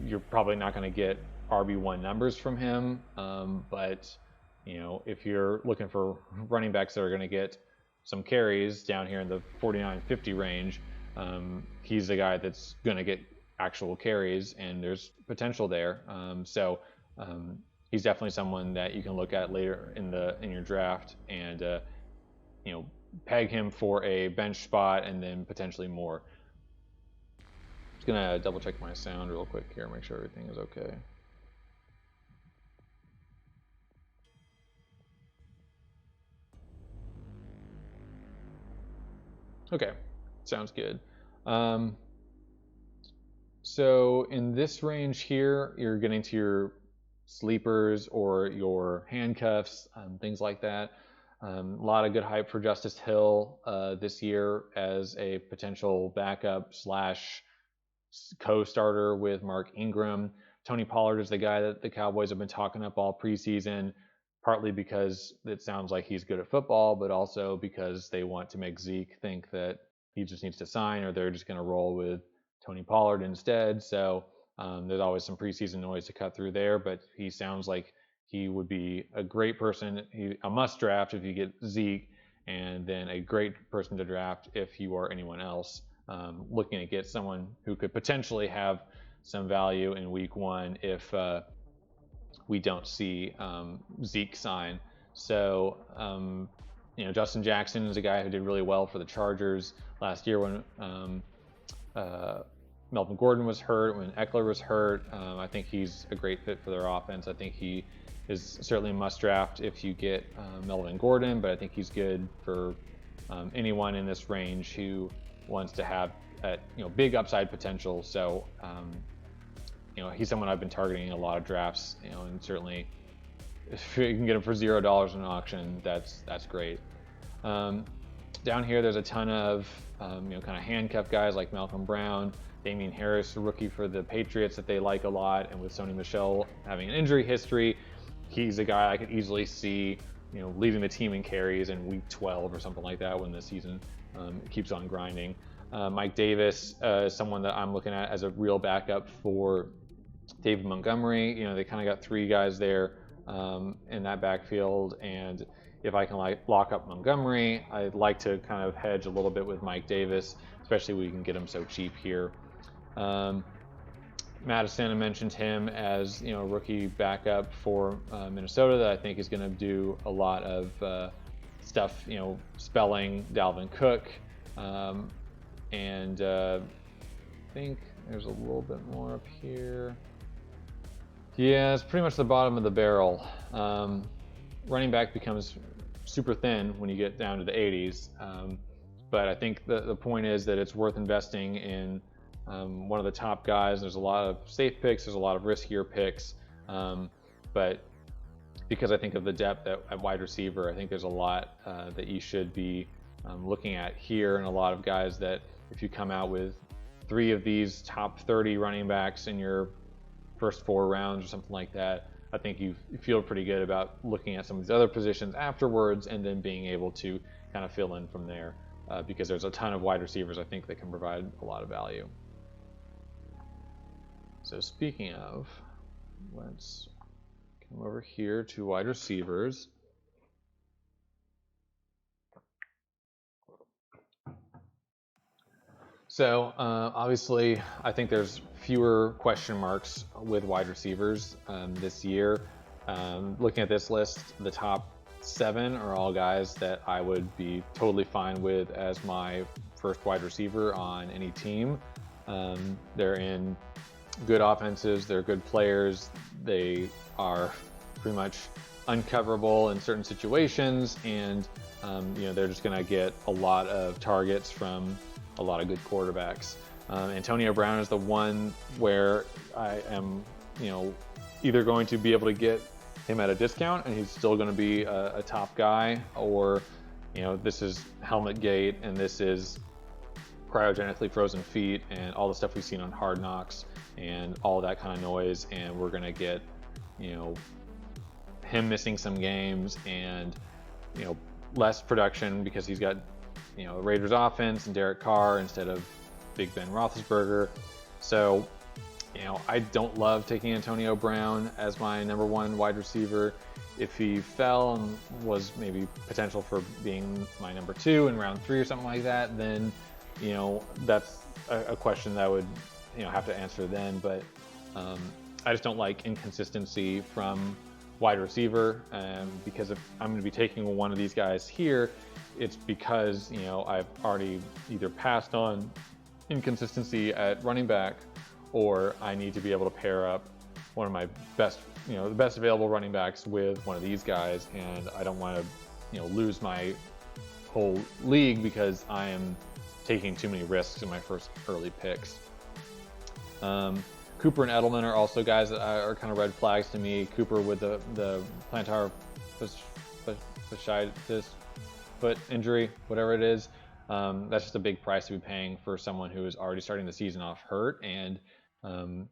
you're probably not going to get RB1 numbers from him, but if you're looking for running backs that are going to get some carries down here in the 49-50 range, he's the guy that's going to get actual carries, and there's potential there. So he's definitely someone that you can look at later in your draft, and peg him for a bench spot and then potentially more. Just gonna double check my sound real quick here, make sure everything is okay. Okay, sounds good. So in this range here, you're getting to your sleepers or your handcuffs, things like that. A lot of good hype for Justice Hill this year as a potential backup / co-starter with Mark Ingram. Tony Pollard is the guy that the Cowboys have been talking up all preseason, partly because it sounds like he's good at football, but also because they want to make Zeke think that he just needs to sign, or they're just going to roll with Tony Pollard instead. So there's always some preseason noise to cut through there, but he sounds like he would be a great person, a must draft if you get Zeke, and then a great person to draft if you are anyone else looking to get someone who could potentially have some value in week 1 if we don't see Zeke sign. So Justin Jackson is a guy who did really well for the Chargers last year when Melvin Gordon was hurt, when Eckler was hurt. I think he's a great fit for their offense. I think he is certainly a must draft if you get Melvin Gordon, but I think he's good for anyone in this range who wants to have big upside potential. So he's someone I've been targeting in a lot of drafts, and certainly if you can get him for $0 in an auction, that's great. Down here, there's a ton of kind of handcuff guys like Malcolm Brown, Damian Harris, a rookie for the Patriots that they like a lot, and with Sony Michel having an injury history, he's a guy I could easily see leading the team in carries in week 12 or something like that when the season keeps on grinding. Mike Davis is someone that I'm looking at as a real backup for David Montgomery. They kind of got three guys there in that backfield, and if I can lock up Montgomery, I'd like to kind of hedge a little bit with Mike Davis, especially we can get him so cheap here. Madison, I mentioned him as rookie backup for Minnesota that I think is going to do a lot of stuff, spelling Dalvin Cook, and I think there's a little bit more up here. Yeah, it's pretty much the bottom of the barrel. Running back becomes super thin when you get down to the 80s, but I think the point is that it's worth investing in one of the top guys. There's a lot of safe picks, there's a lot of riskier picks, but because I think of the depth at wide receiver, I think there's a lot that you should be looking at here, and a lot of guys that if you come out with 3 of these top 30 running backs in your first 4 rounds or something like that, I think you feel pretty good about looking at some of these other positions afterwards and then being able to kind of fill in from there, because there's a ton of wide receivers I think that can provide a lot of value. So speaking of, let's come over here to wide receivers. So obviously, I think there's fewer question marks with wide receivers this year. Looking at this list, the top 7 are all guys that I would be totally fine with as my first wide receiver on any team. They're in good offenses, they're good players, they are pretty much uncoverable in certain situations, and they're just going to get a lot of targets from a lot of good quarterbacks. Antonio Brown is the one where I am, either going to be able to get him at a discount and he's still going to be a top guy, or this is helmet gate and this is cryogenically frozen feet and all the stuff we've seen on Hard Knocks and all that kind of noise, and we're going to get him missing some games and less production because he's got Raiders offense and Derek Carr instead of Big Ben Roethlisberger. So I don't love taking Antonio Brown as my number 1 wide receiver. If he fell and was maybe potential for being my number 2 in round 3 or something like that, then that's a question that I would have to answer then. But I just don't like inconsistency from wide receiver, because if I'm going to be taking one of these guys here, it's because I've already either passed on inconsistency at running back, or I need to be able to pair up one of my best, the best available running backs with one of these guys, and I don't want to lose my whole league because I am taking too many risks in my first early picks. Cooper and Edelman are also guys that are kind of red flags to me. Cooper with the plantar fasciitis foot injury, whatever it is. That's just a big price to be paying for someone who is already starting the season off hurt. And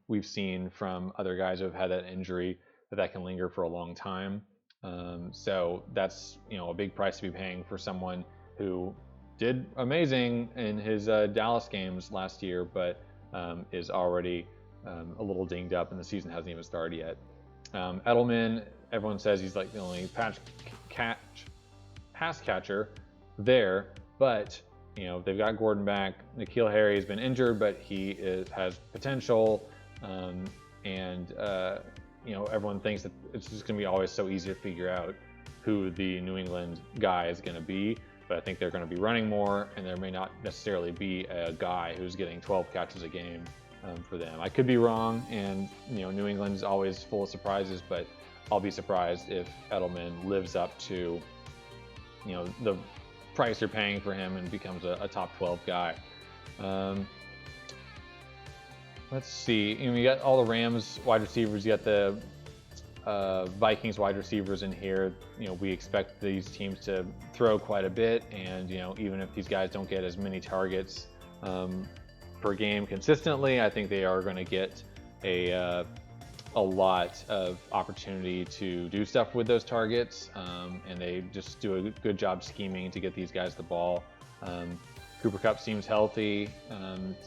we've seen from other guys who have had that injury that can linger for a long time. So that's a big price to be paying for someone who did amazing in his Dallas games last year, but is already a little dinged up and the season hasn't even started yet. Edelman, everyone says he's like the only pass catcher there, but they've got Gordon back. N'Keal Harry has been injured, but he has potential, and everyone thinks that it's just going to be always so easy to figure out who the New England guy is going to be. But I think they're going to be running more, and there may not necessarily be a guy who's getting 12 catches a game for them. I could be wrong, and New England is always full of surprises, but I'll be surprised if Edelman lives up to the price you're paying for him and becomes a top 12 guy. Let's see. You got all the Rams wide receivers. You got the Vikings wide receivers in here. We expect these teams to throw quite a bit, and even if these guys don't get as many targets per game consistently, I think they are going to get a lot of opportunity to do stuff with those targets, and they just do a good job scheming to get these guys the ball. Cooper Kupp seems healthy.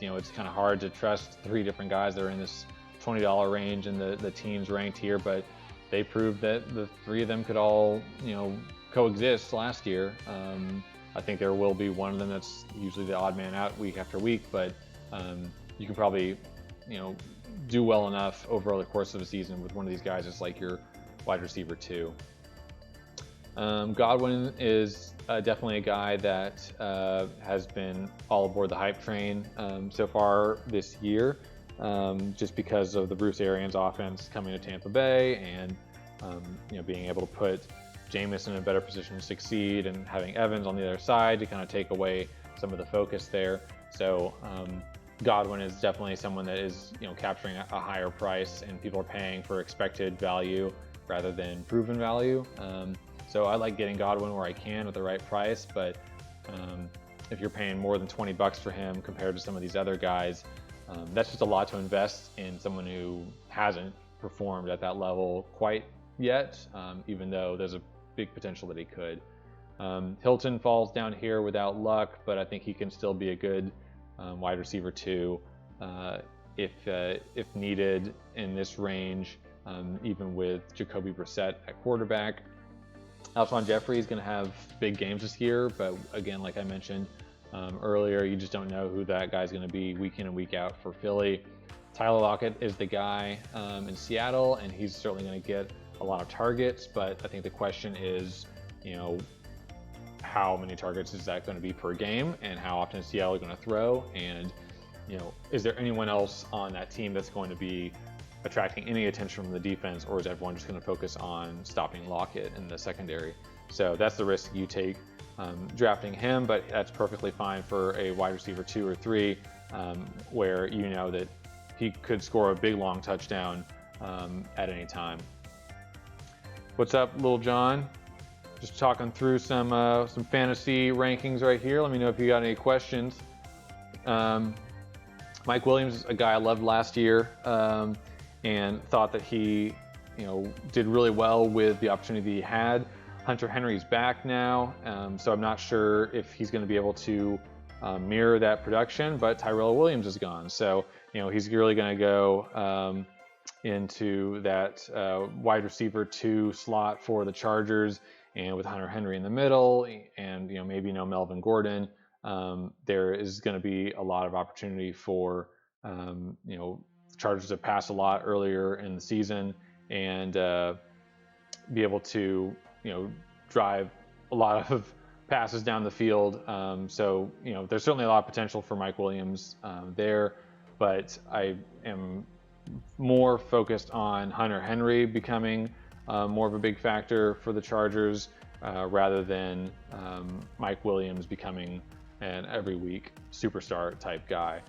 It's kind of hard to trust 3 different guys that are in this $20 range and the teams ranked here, but they proved that the 3 of them could all coexist last year. I think there will be one of them that's usually the odd man out week after week, but you can probably do well enough over the course of a season with one of these guys as like your wide receiver 2. Godwin is definitely a guy that has been all aboard the hype train so far this year, just because of the Bruce Arians offense coming to Tampa Bay and being able to put Jameis in a better position to succeed, and having Evans on the other side to kind of take away some of the focus there. So Godwin is definitely someone that is capturing a higher price, and people are paying for expected value rather than proven value. So I like getting Godwin where I can at the right price, but if you're paying more than $20 for him compared to some of these other guys, that's just a lot to invest in someone who hasn't performed at that level quite yet, even though there's a big potential that he could. Hilton falls down here without luck, but I think he can still be a good wide receiver 2 if needed in this range, even with Jacoby Brissett at quarterback. Alshon Jeffrey is going to have big games this year, but again, like I mentioned earlier, you just don't know who that guy's going to be week in and week out for Philly. Tyler Lockett is the guy in Seattle, and he's certainly going to get a lot of targets, but I think the question is, how many targets is that going to be per game, and how often is Seattle going to throw, and is there anyone else on that team that's going to be attracting any attention from the defense, or is everyone just going to focus on stopping Lockett in the secondary? So that's the risk you take drafting him, but that's perfectly fine for a wide receiver 2 or 3, where that he could score a big long touchdown at any time. What's up, Lil John? Just talking through some fantasy rankings right here. Let me know if you got any questions. Mike Williams, a guy I loved last year, and thought that he, did really well with the opportunity he had. Hunter Henry's back now, so I'm not sure if he's going to be able to mirror that production, but Tyrell Williams is gone. So, he's really going to go into that wide receiver 2 slot for the Chargers, and with Hunter Henry in the middle, and maybe Melvin Gordon, there is going to be a lot of opportunity for Chargers to pass a lot earlier in the season and be able to drive a lot of passes down the field. So there's certainly a lot of potential for Mike Williams there, but I am more focused on Hunter Henry becoming more of a big factor for the Chargers rather than Mike Williams becoming an every week superstar type guy.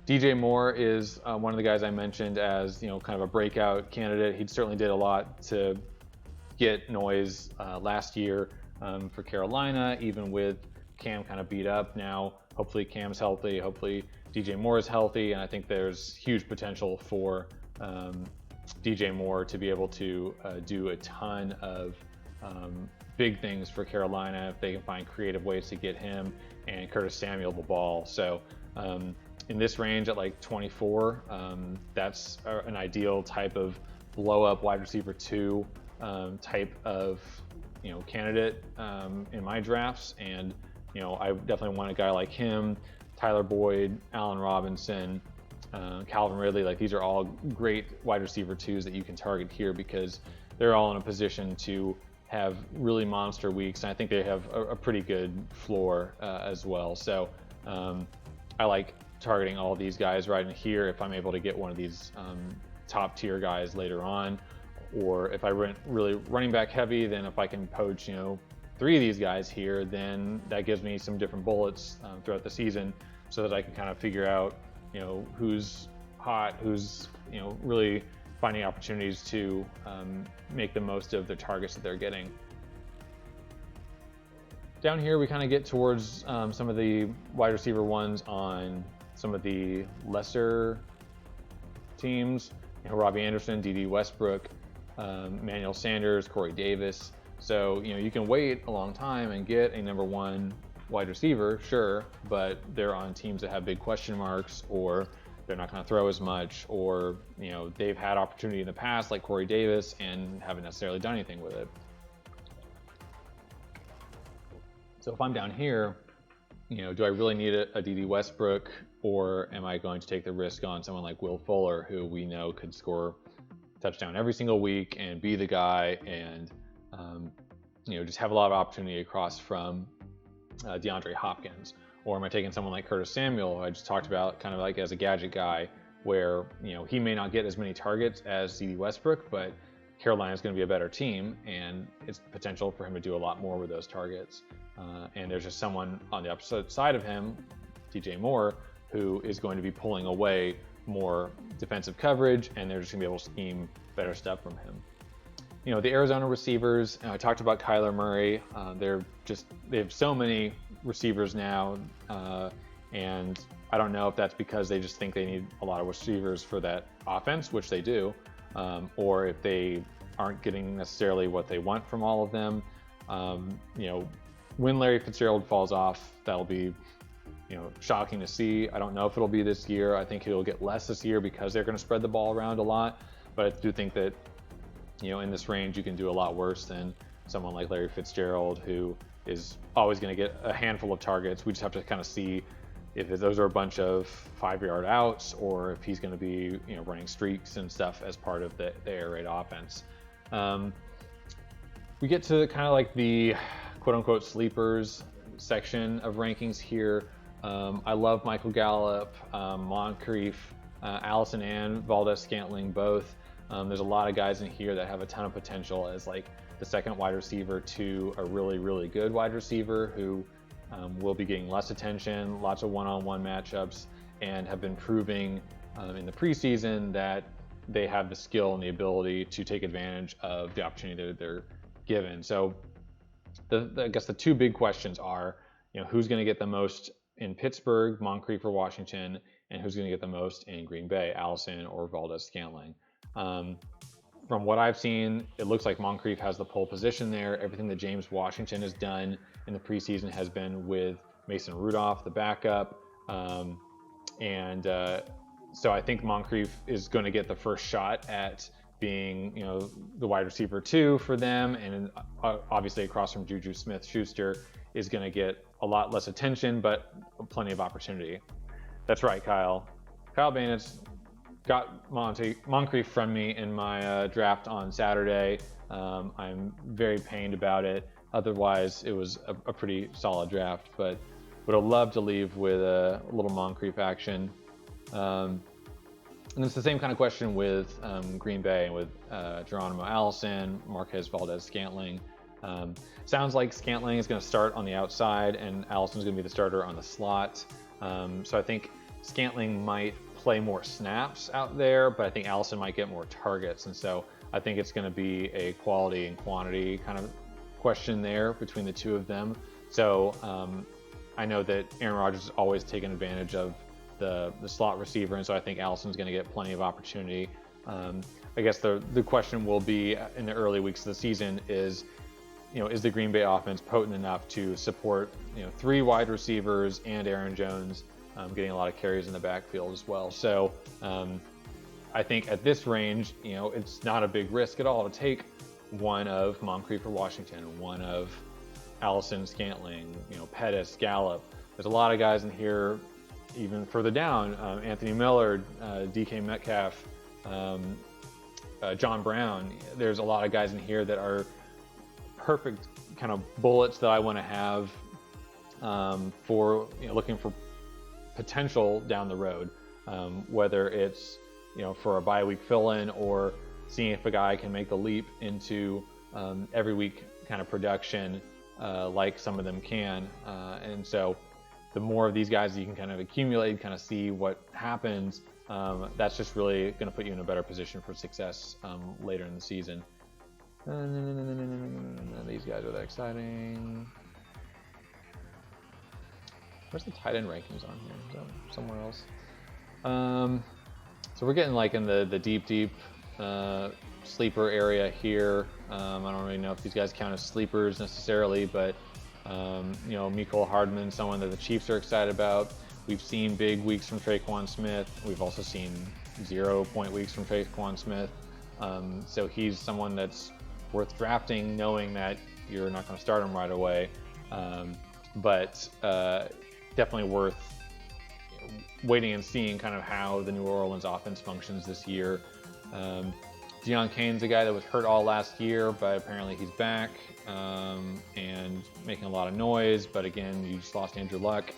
DJ Moore is one of the guys I mentioned as kind of a breakout candidate. He certainly did a lot to get noise last year for Carolina, even with Cam kind of beat up. Now hopefully Cam's healthy, hopefully DJ Moore is healthy, and I think there's huge potential for DJ Moore to be able to do a ton of big things for Carolina if they can find creative ways to get him and Curtis Samuel the ball. So in this range at like 24, that's an ideal type of blow up wide receiver 2 type of candidate in my drafts, and I definitely want a guy like him, Tyler Boyd, Allen Robinson, Calvin Ridley. Like, these are all great wide receiver 2s that you can target here because they're all in a position to have really monster weeks, and I think they have a pretty good floor as well. So I like targeting all these guys right in here if I'm able to get one of these top tier guys later on, or if I went really running back heavy, then if I can poach, 3 of these guys here, then that gives me some different bullets throughout the season, so that I can kind of figure out, who's hot, who's, really finding opportunities to make the most of the targets that they're getting. Down here, we kind of get towards some of the wide receiver ones on some of the lesser teams. Robbie Anderson, D.D. Westbrook, Emmanuel Sanders, Corey Davis. So, you can wait a long time and get a number 1 wide receiver, sure, but they're on teams that have big question marks, or they're not going to throw as much, or, they've had opportunity in the past like Corey Davis and haven't necessarily done anything with it. So if I'm down here, do I really need a D.D. Westbrook, or am I going to take the risk on someone like Will Fuller, who we know could score a touchdown every single week and be the guy, and just have a lot of opportunity across from DeAndre Hopkins? Or am I taking someone like Curtis Samuel, who I just talked about, kind of like as a gadget guy, where he may not get as many targets as D.D. Westbrook, but Carolina's going to be a better team, and it's potential for him to do a lot more with those targets. And there's just someone on the opposite side of him, DJ Moore, who is going to be pulling away more defensive coverage, and they're just going to be able to scheme better stuff from him. The Arizona receivers, I talked about Kyler Murray. They have so many receivers now, and I don't know if that's because they just think they need a lot of receivers for that offense, which they do, or if they aren't getting necessarily what they want from all of them. When Larry Fitzgerald falls off, that'll be, shocking to see. I don't know if it'll be this year. I think he'll get less this year because they're going to spread the ball around a lot. But I do think that, in this range, you can do a lot worse than someone like Larry Fitzgerald, who is always going to get a handful of targets. We just have to kind of see if those are a bunch of 5-yard outs, or if he's going to be, running streaks and stuff as part of the air raid offense. We get to kind of like the quote-unquote sleepers section of rankings here. I love Michael Gallup, Moncrief, Allison and Valdez-Scantling both. There's a lot of guys in here that have a ton of potential as like the second wide receiver to a really, really good wide receiver who will be getting less attention, lots of one-on-one matchups, and have been proving in the preseason that they have the skill and the ability to take advantage of the opportunity that they're given. So I guess the 2 big questions are, who's going to get the most in Pittsburgh, Moncrief or Washington, and who's going to get the most in Green Bay, Allison or Valdez-Scantling. From what I've seen, it looks like Moncrief has the pole position there. Everything that James Washington has done in the preseason has been with Mason Rudolph, the backup. So I think Moncrief is going to get the first shot at being, the wide receiver 2 for them, and obviously across from Juju Smith-Schuster is going to get a lot less attention, but plenty of opportunity. That's right, Kyle. Kyle Banitz got Moncrief from me in my draft on Saturday. I'm very pained about it. Otherwise, it was a pretty solid draft, but would have loved to leave with a little Moncrief action. And it's the same kind of question with Green Bay and with Geronimo Allison, Marquez Valdez-Scantling. Sounds like Scantling is going to start on the outside and Allison's going to be the starter on the slot. So I think Scantling might play more snaps out there, but I think Allison might get more targets. And so I think it's going to be a quality and quantity kind of question there between the 2 of them. So I know that Aaron Rodgers has always taken advantage of the slot receiver, and so I think Allison's going to get plenty of opportunity. I guess the question will be in the early weeks of the season is, is the Green Bay offense potent enough to support 3 wide receivers and Aaron Jones getting a lot of carries in the backfield as well. So I think at this range, it's not a big risk at all to take one of Moncrief or Washington, one of Allison, Scantling, Pettis, Gallup. There's a lot of guys in here even further down, Anthony Miller, DK Metcalf, John Brown. There's a lot of guys in here that are perfect kind of bullets that I want to have for looking for potential down the road, whether it's for a bye week fill-in or seeing if a guy can make the leap into every week kind of production like some of them can. And so the more of these guys you can kind of accumulate, kind of see what happens, that's just really going to put you in a better position for success later in the season. These guys are that exciting. Where's the tight end rankings on here? Is that somewhere else? So we're getting like in the deep sleeper area here. I don't really know if these guys count as sleepers necessarily, but Mecole Hardman, someone that the Chiefs are excited about. We've seen big weeks from Tre'Quan Smith. We've also seen 0-point weeks from Tre'Quan Smith. So he's someone that's worth drafting, knowing that you're not going to start him right away, but definitely worth waiting and seeing kind of how the New Orleans offense functions this year. Deon Cain's a guy that was hurt all last year, but apparently he's back and making a lot of noise. But again, you just lost Andrew Luck.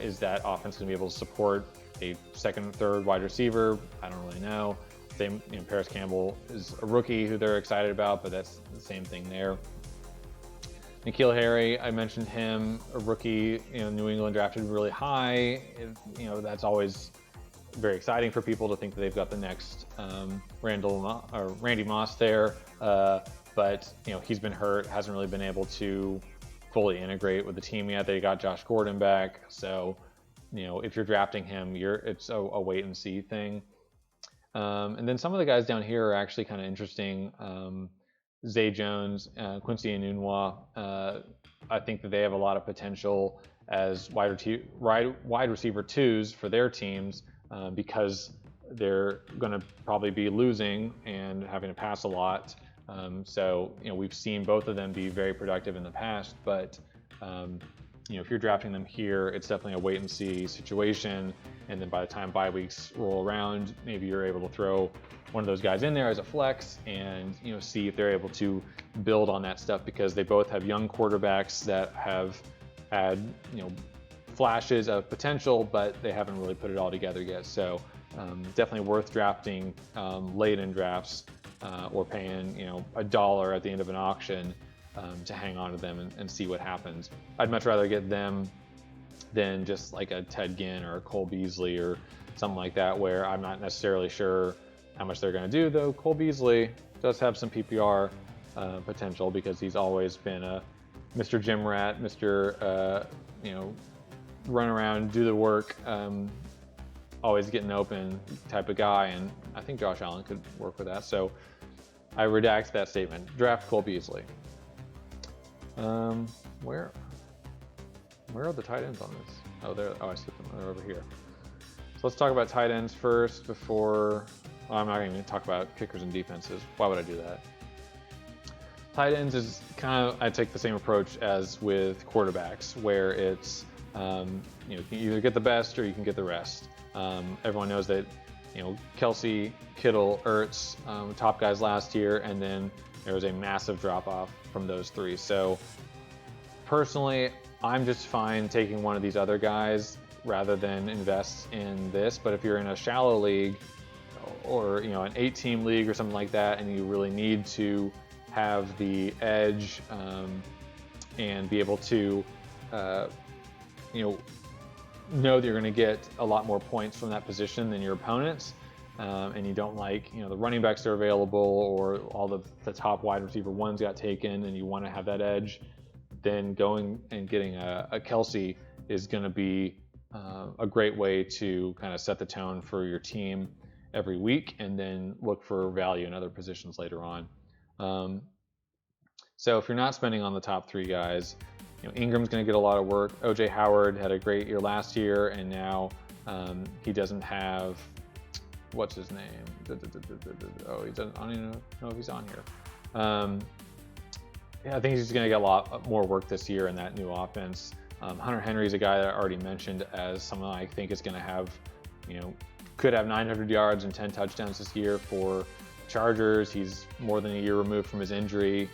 Is that offense going to be able to support a second and third wide receiver? I don't really know. Same, Paris Campbell is a rookie who they're excited about, but that's the same thing there. N'Keal Harry, I mentioned him, a rookie. New England drafted really high. That's always very exciting for people to think that they've got the next Randy Moss there. But he's been hurt, hasn't really been able to fully integrate with the team yet. They got Josh Gordon back, so if you're drafting him, it's a wait and see thing. And then some of the guys down here are actually kind of interesting. Zay Jones, Quincy Enunwa, I think that they have a lot of potential as wide receiver twos for their teams because they're going to probably be losing and having to pass a lot. So we've seen both of them be very productive in the past, but if you're drafting them here, it's definitely a wait and see situation. And then by the time bye weeks roll around, maybe you're able to throw one of those guys in there as a flex and see if they're able to build on that stuff, because they both have young quarterbacks that have had flashes of potential, but they haven't really put it all together yet. So definitely worth drafting late in drafts or paying $1 at the end of an auction to hang on to them and see what happens. I'd much rather get them than just like a Ted Ginn or a Cole Beasley or something like that, where I'm not necessarily sure how much they're going to do, though Cole Beasley does have some PPR potential because he's always been a Mr. Gym Rat, Mr. Run around, do the work, always getting open type of guy, and I think Josh Allen could work with that. So I redact that statement. Draft Cole Beasley. Where are the tight ends on this? Oh, there. Oh, I skipped them. They're over here. So let's talk about tight ends first before. Well, I'm not even going to talk about kickers and defenses. Why would I do that? Tight ends is kind of, I take the same approach as with quarterbacks, where it's you can either get the best or you can get the rest. Everyone knows that Kelsey, Kittle, Ertz, top guys last year, and then there was a massive drop off from those three. So personally, I'm just fine taking one of these other guys rather than invest in this. But if you're in a shallow league or an 8-team league or something like that, and you really need to have the edge and be able to know that you're going to get a lot more points from that position than your opponents, and you don't like the running backs that are available, or all the top wide receiver ones got taken, and you want to have that edge, then going and getting a Kelsey is going to be a great way to kind of set the tone for your team every week, and then look for value in other positions later on. So if you're not spending on the top three guys, Ingram's going to get a lot of work. OJ Howard had a great year last year, and now he doesn't have, what's his name? Oh, he doesn't. I don't even know if he's on here. Yeah, I think he's going to get a lot more work this year in that new offense. Hunter Henry's a guy that I already mentioned as someone I think is going to have, could have 900 yards and 10 touchdowns this year for Chargers. He's more than a year removed from his injury.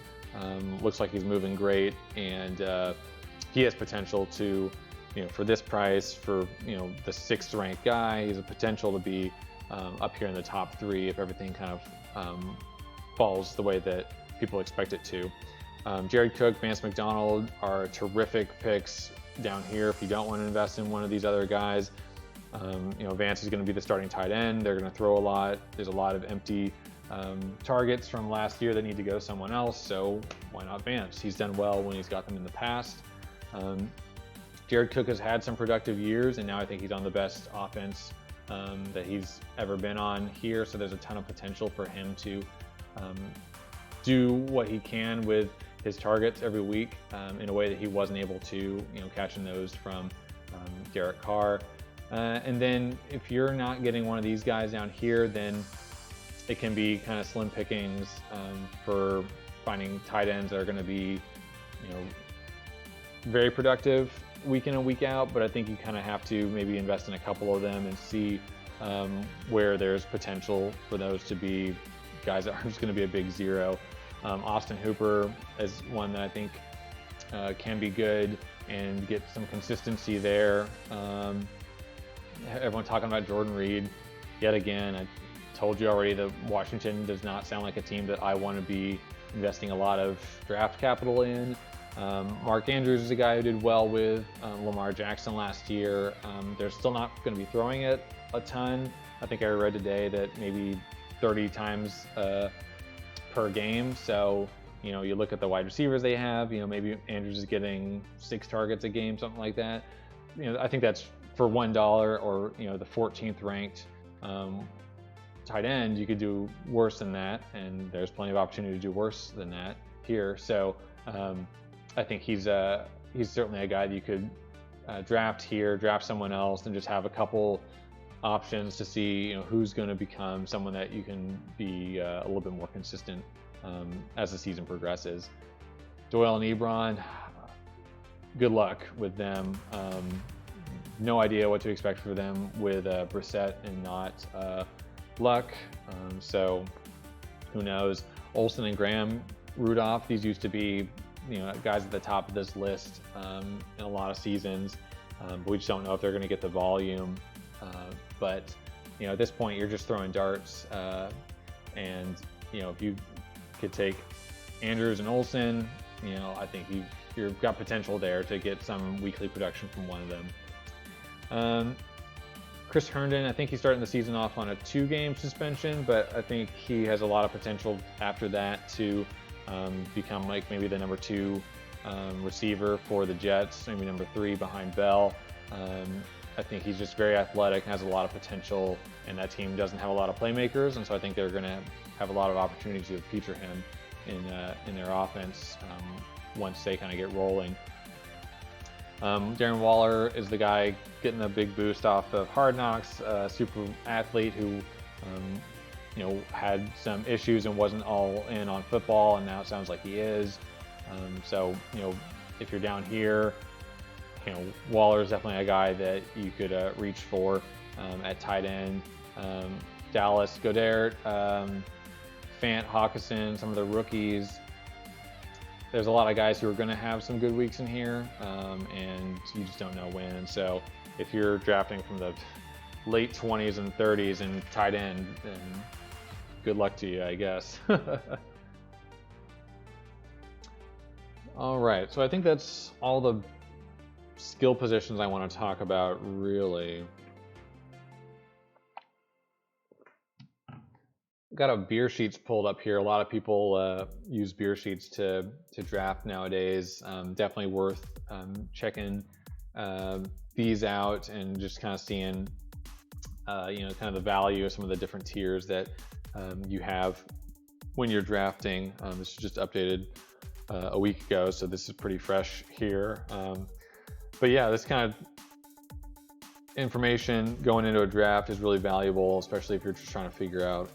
Looks like he's moving great, and he has potential to for this price, for the 6th ranked guy, he's a potential to be up here in the top 3 if everything kind of falls the way that people expect it to. Jared Cook, Vance McDonald are terrific picks down here if you don't want to invest in one of these other guys. Vance is going to be the starting tight end. They're going to throw a lot. There's a lot of empty targets from last year that need to go to someone else, so why not Vance? He's done well when he's got them in the past. Jared Cook has had some productive years, and now I think he's on the best offense that he's ever been on here, so there's a ton of potential for him to do what he can with his targets every week in a way that he wasn't able to, catching those from Derek Carr. And then if you're not getting one of these guys down here, then it can be kind of slim pickings for finding tight ends that are going to be, very productive week in and week out. But I think you kind of have to maybe invest in a couple of them and see where there's potential for those to be guys that aren't just going to be a big zero. Austin Hooper is one that I think can be good and get some consistency there. Everyone talking about Jordan Reed yet again. I told you already that Washington does not sound like a team that I want to be investing a lot of draft capital in. Mark Andrews is a guy who did well with Lamar Jackson last year. They're still not going to be throwing it a ton. I think I read today that maybe 30 times per game. So, you look at the wide receivers they have, maybe Andrews is getting 6 targets a game, something like that. I think that's for $1 or, the 14th ranked tight end. You could do worse than that, and there's plenty of opportunity to do worse than that here. So I think he's certainly a guy that you could draft here, draft someone else, and just have a couple options to see who's going to become someone that you can be a little bit more consistent as the season progresses. Doyle and Ebron, good luck with them. No idea what to expect for them with Brissett and not Luck. So who knows? Olsen and Graham Rudolph, these used to be guys at the top of this list in a lot of seasons, but we just don't know if they're going to get the volume. But at this point, you're just throwing darts, and if you could take Andrews and Olsen, I think you've got potential there to get some weekly production from one of them. Chris Herndon, I think he's starting the season off on a 2-game suspension, but I think he has a lot of potential after that to become like maybe the number 2 receiver for the Jets, maybe number 3 behind Bell. I think he's just very athletic, has a lot of potential, and that team doesn't have a lot of playmakers, and so I think they're going to have a lot of opportunities to feature him in their offense once they kind of get rolling. Darren Waller is the guy getting a big boost off of Hard Knocks, a super athlete who had some issues and wasn't all in on football, and now it sounds like he is. So if you're down here, Waller is definitely a guy that you could reach for at tight end. Dallas Goedert, Fant, Hawkinson, some of the rookies. There's a lot of guys who are going to have some good weeks in here, and you just don't know when. And so if you're drafting from the late 20s and 30s and tight end, then good luck to you, I guess. All right, so I think that's all the skill positions I want to talk about, really. Got a beer sheets pulled up here. A lot of people use beer sheets to draft nowadays. Definitely worth checking these out and just kind of seeing kind of the value of some of the different tiers that you have when you're drafting. This is just updated a week ago, so this is pretty fresh here. But yeah, this kind of information going into a draft is really valuable, especially if you're just trying to figure out,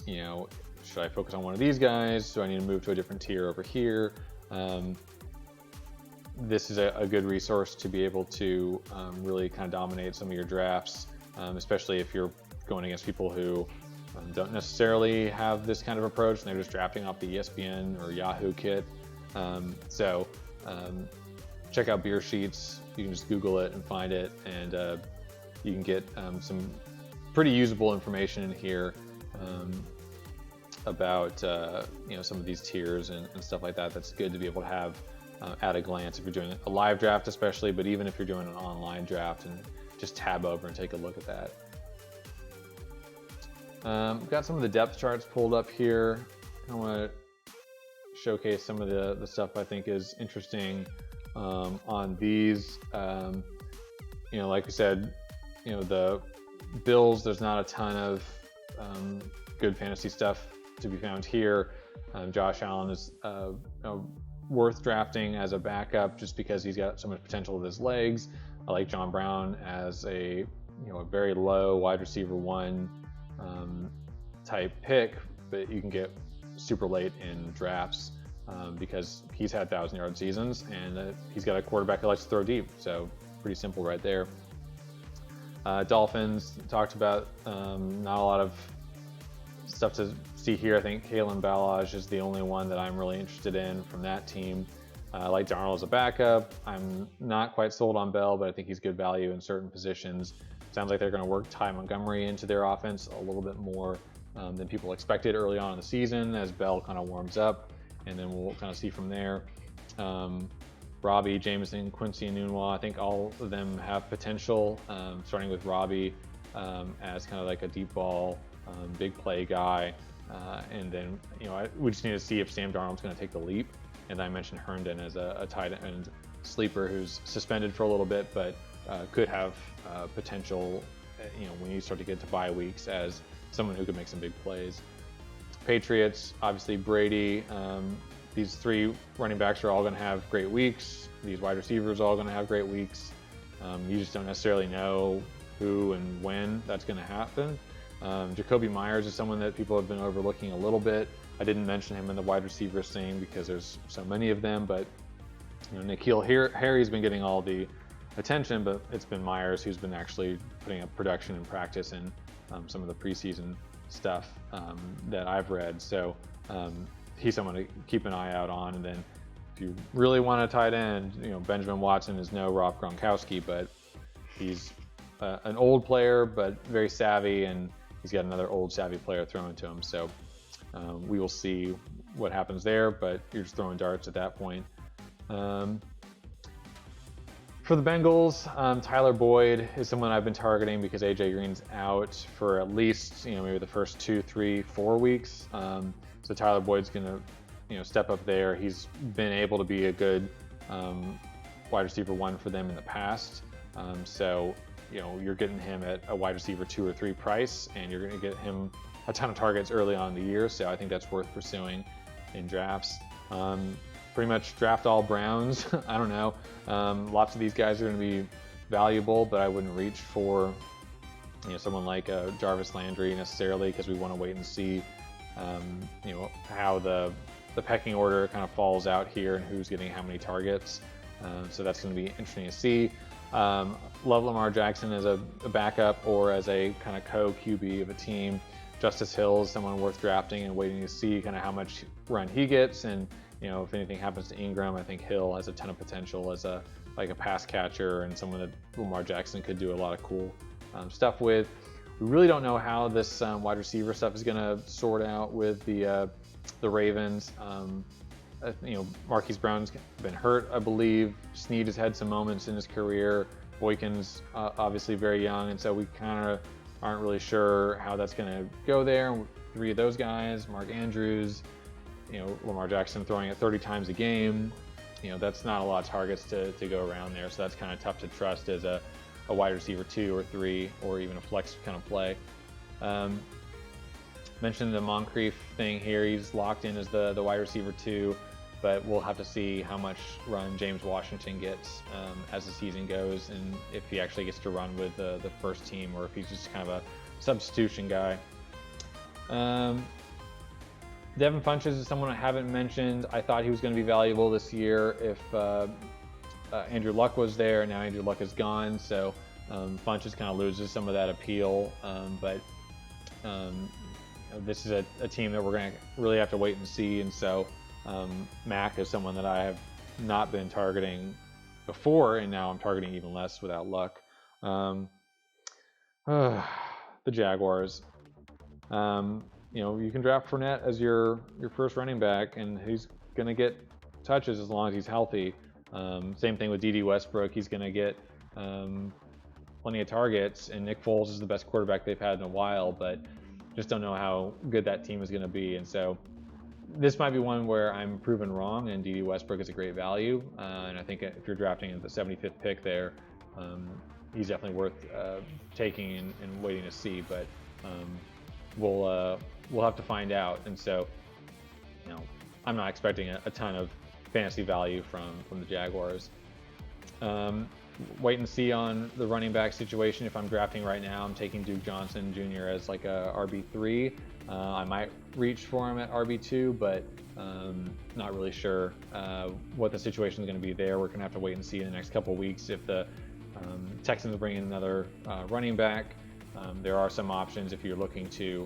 should I focus on one of these guys? Do I need to move to a different tier over here? This is a good resource to be able to really kind of dominate some of your drafts, especially if you're going against people who don't necessarily have this kind of approach and they're just drafting off the ESPN or Yahoo kit. check out beer sheets. You can just Google it and find it, and you can get some pretty usable information in here about some of these tiers and stuff like that. That's good to be able to have at a glance if you're doing a live draft especially, but even if you're doing an online draft, and just tab over and take a look at that. We've got some of the depth charts pulled up here. I want to showcase some of the stuff I think is interesting on these. Like we said, the Bills, there's not a ton of good fantasy stuff to be found here. Josh Allen is worth drafting as a backup just because he's got so much potential with his legs. I like John Brown as a very low wide receiver 1 type pick, but you can get super late in drafts because he's had 1,000-yard seasons, and he's got a quarterback who likes to throw deep. So pretty simple right there. Dolphins, talked about, not a lot of stuff to see here. I think Kalen Ballage is the only one that I'm really interested in from that team. I like Darnold as a backup. I'm not quite sold on Bell, but I think he's good value in certain positions. Sounds like they're going to work Ty Montgomery into their offense a little bit more than people expected early on in the season as Bell kind of warms up, and then we'll kind of see from there. Robbie, Jameson, Quincy, and Nunwa, I think all of them have potential, starting with Robbie as kind of like a deep ball, big play guy. And then, we just need to see if Sam Darnold's going to take the leap. And I mentioned Herndon as a tight end sleeper who's suspended for a little bit, but could have potential, when you start to get to bye weeks, as someone who could make some big plays. Patriots, obviously Brady. These 3 running backs are all going to have great weeks. These wide receivers are all going to have great weeks. You just don't necessarily know who and when that's going to happen. Jacoby Myers is someone that people have been overlooking a little bit. I didn't mention him in the wide receivers thing because there's so many of them, but N'Keal Harry's been getting all the attention, but it's been Myers who's been actually putting up production in practice and some of the preseason stuff that I've read. So he's someone to keep an eye out on. And then if you really want a tight end, Benjamin Watson is no Rob Gronkowski, but he's an old player, but very savvy, and he's got another old savvy player thrown to him. So we will see what happens there, but you're just throwing darts at that point. For the Bengals, Tyler Boyd is someone I've been targeting because AJ Green's out for at least maybe the first 2, 3, 4 weeks. So Tyler Boyd's going to step up there. He's been able to be a good wide receiver 1 for them in the past. So you're getting him at a wide receiver 2 or 3 price, and you're going to get him a ton of targets early on in the year. So I think that's worth pursuing in drafts. Pretty much draft all Browns. I don't know. Lots of these guys are going to be valuable, but I wouldn't reach for someone like Jarvis Landry necessarily, because we want to wait and see how the pecking order kind of falls out here and who's getting how many targets. So that's going to be interesting to see. Love Lamar Jackson as a backup or as a kind of co-QB of a team. Justice Hill is someone worth drafting and waiting to see kind of how much run he gets, and if anything happens to Ingram, I think Hill has a ton of potential as a pass catcher and someone that Lamar Jackson could do a lot of cool stuff with. We really don't know how this wide receiver stuff is going to sort out with the Ravens. Marquise Brown's been hurt, I believe. Snead has had some moments in his career. Boykin's obviously very young, and so we kind of aren't really sure how that's going to go there. 3 of those guys, Mark Andrews, Lamar Jackson throwing it 30 times a game. That's not a lot of targets to go around there, so that's kind of tough to trust as a wide receiver 2 or 3 or even a flex kind of play. Mentioned the Moncrief thing here. He's locked in as the wide receiver 2, but we'll have to see how much run James Washington gets as the season goes, and if he actually gets to run with the first team or if he's just kind of a substitution guy. Devin Funchess is someone I haven't mentioned. I thought he was going to be valuable this year if Andrew Luck was there. Now Andrew Luck is gone, so Funchess kind of loses some of that appeal. But this is a team that we're going to really have to wait and see, and so Mack is someone that I have not been targeting before, and now I'm targeting even less without luck. The Jaguars. You can draft Fournette as your first running back, and he's going to get touches as long as he's healthy. Same thing with D.D. Westbrook. He's going to get plenty of targets, and Nick Foles is the best quarterback they've had in a while, but just don't know how good that team is going to be. And so this might be one where I'm proven wrong, and D.D. Westbrook is a great value. And I think if you're drafting at the 75th pick there, he's definitely worth taking and waiting to see. But we'll have to find out. And so, I'm not expecting a ton of fantasy value from the Jaguars. Wait and see on the running back situation. If I'm drafting right now, I'm taking Duke Johnson Jr. as like a RB3. I might reach for him at RB2, but not really sure what the situation is going to be there. We're going to have to wait and see in the next couple of weeks if the Texans bring in another running back. There are some options if you're looking to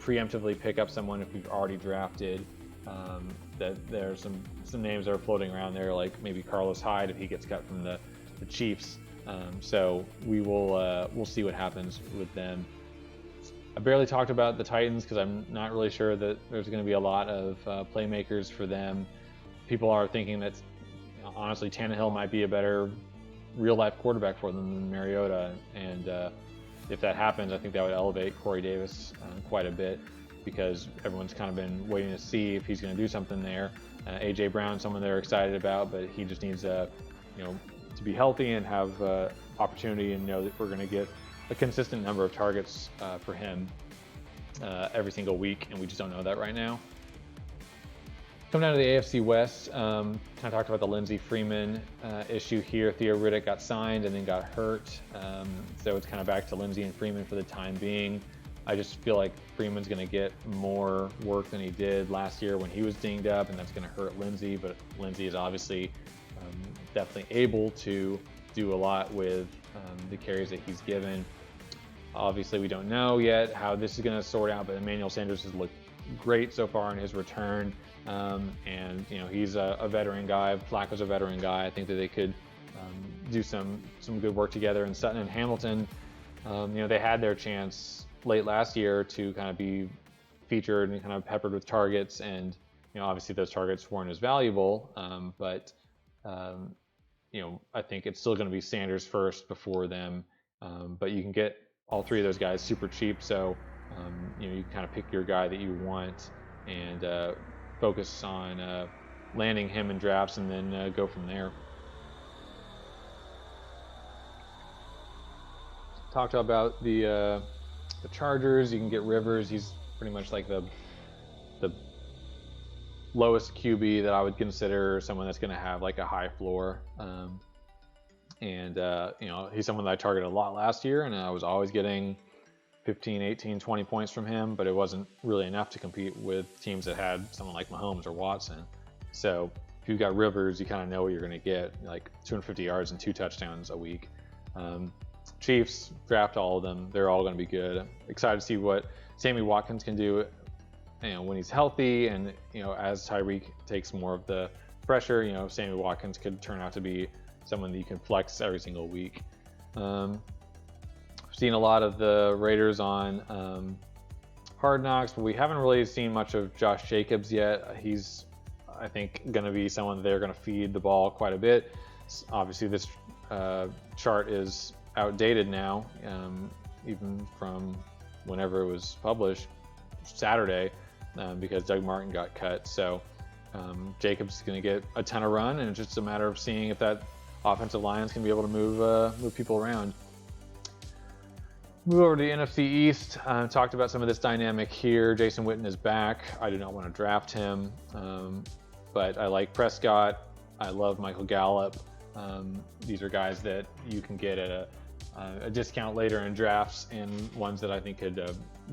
preemptively pick up someone if you've already drafted. That there's some names that are floating around there, like maybe Carlos Hyde if he gets cut from the Chiefs. So we'll see what happens with them. I barely talked about the Titans because I'm not really sure that there's going to be a lot of playmakers for them. People are thinking that honestly Tannehill might be a better real-life quarterback for them than Mariota, and if that happens, I think that would elevate Corey Davis quite a bit, because everyone's kind of been waiting to see if he's going to do something there. A.J. Brown, someone they're excited about, but he just needs to be healthy and have opportunity, and know that we're going to get a consistent number of targets for him every single week, and we just don't know that right now. Coming down to the AFC West, kind of talked about the Lindsey Freeman issue here. Theo Riddick got signed and then got hurt, so it's kind of back to Lindsey and Freeman for the time being. I just feel like Freeman's going to get more work than he did last year when he was dinged up, and that's going to hurt Lindsey. But Lindsey is obviously definitely able to do a lot with the carries that he's given. Obviously, we don't know yet how this is going to sort out, but Emmanuel Sanders has looked great so far in his return, and he's a veteran guy. Flacco's a veteran guy. I think that they could do some good work together. And Sutton and Hamilton, they had their chance late last year to kind of be featured and kind of peppered with targets, and obviously those targets weren't as valuable, but I think it's still going to be Sanders first before them, but you can get all three of those guys super cheap, so you kind of pick your guy that you want and focus on landing him in drafts, and then go from there. Talked about the Chargers. You can get Rivers. He's pretty much like the lowest QB that I would consider someone that's going to have like a high floor. He's someone that I targeted a lot last year, and I was always getting 15, 18, 20 points from him, but it wasn't really enough to compete with teams that had someone like Mahomes or Watson. So if you've got Rivers, you kind of know what you're going to get, like 250 yards and 2 touchdowns a week. Chiefs, draft all of them. They're all going to be good. I'm excited to see what Sammy Watkins can do when he's healthy, and as Tyreek takes more of the pressure, Sammy Watkins could turn out to be someone that you can flex every single week. I've seen a lot of the Raiders on Hard Knocks, but we haven't really seen much of Josh Jacobs yet. He's, I think, going to be someone they're going to feed the ball quite a bit. Obviously, this chart is outdated now, even from whenever it was published, Saturday, because Doug Martin got cut. So Jacobs is going to get a ton of run, and it's just a matter of seeing if that offensive line is going to be able to move people around. Move over to the NFC East. Talked about some of this dynamic here. Jason Witten is back. I do not want to draft him, but I like Prescott. I love Michael Gallup. These are guys that you can get at a discount later in drafts, and ones that I think could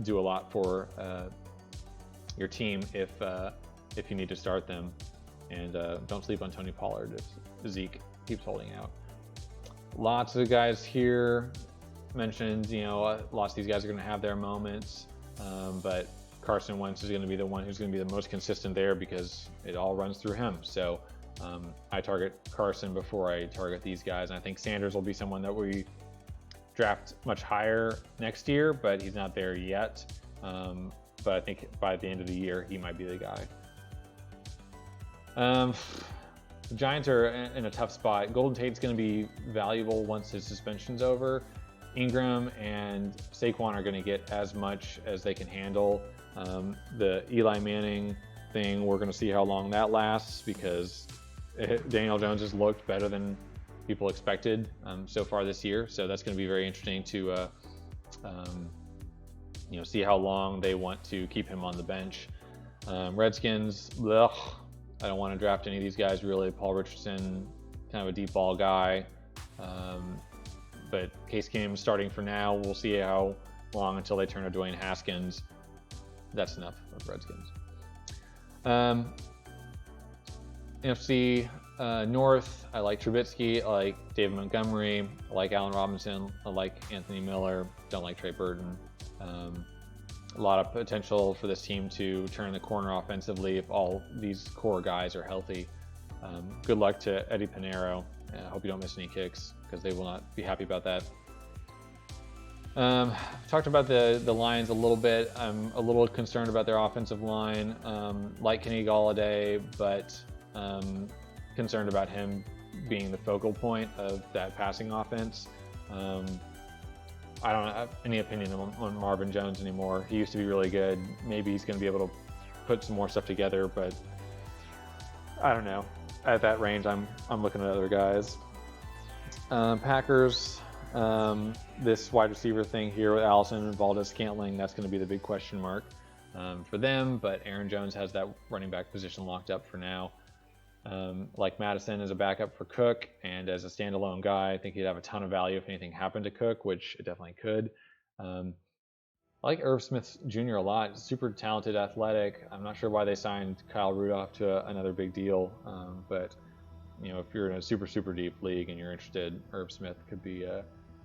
do a lot for your team if you need to start them. And don't sleep on Tony Pollard if Zeke keeps holding out. Lots of guys here mentioned, lots of these guys are going to have their moments, but Carson Wentz is going to be the one who's going to be the most consistent there, because it all runs through him. So I target Carson before I target these guys, and I think Sanders will be someone that we draft much higher next year, but he's not there yet. But I think by the end of the year, he might be the guy. The Giants are in a tough spot. Golden Tate's going to be valuable once his suspension's over. Ingram and Saquon are going to get as much as they can handle. The Eli Manning thing, we're going to see how long that lasts, because Daniel Jones has looked better than people expected so far this year. So that's going to be very interesting to see how long they want to keep him on the bench. Redskins, ugh, I don't want to draft any of these guys really. Paul Richardson, kind of a deep ball guy. But Case Keenum starting for now. We'll see how long until they turn to Dwayne Haskins. That's enough of Redskins. NFC North, I like Trubisky. I like David Montgomery. I like Allen Robinson. I like Anthony Miller. Don't like Trey Burton. A lot of potential for this team to turn the corner offensively if all these core guys are healthy. Good luck to Eddie Pinheiro. I hope you don't miss any kicks, because they will not be happy about that. Talked about the Lions a little bit. I'm a little concerned about their offensive line. Like Kenny Golladay, but concerned about him being the focal point of that passing offense. I don't have any opinion on Marvin Jones anymore. He used to be really good. Maybe he's going to be able to put some more stuff together, but I don't know. At that range, I'm looking at other guys. Packers, this wide receiver thing here with Allison and Valdez-Scantling, that's going to be the big question mark for them, but Aaron Jones has that running back position locked up for now. Like Madison as a backup for Cook, and as a standalone guy, I think he'd have a ton of value if anything happened to Cook, which it definitely could. I like Irv Smith Jr. a lot. Super talented, athletic. I'm not sure why they signed Kyle Rudolph to another big deal, but if you're in a super deep league and you're interested, Irv Smith could be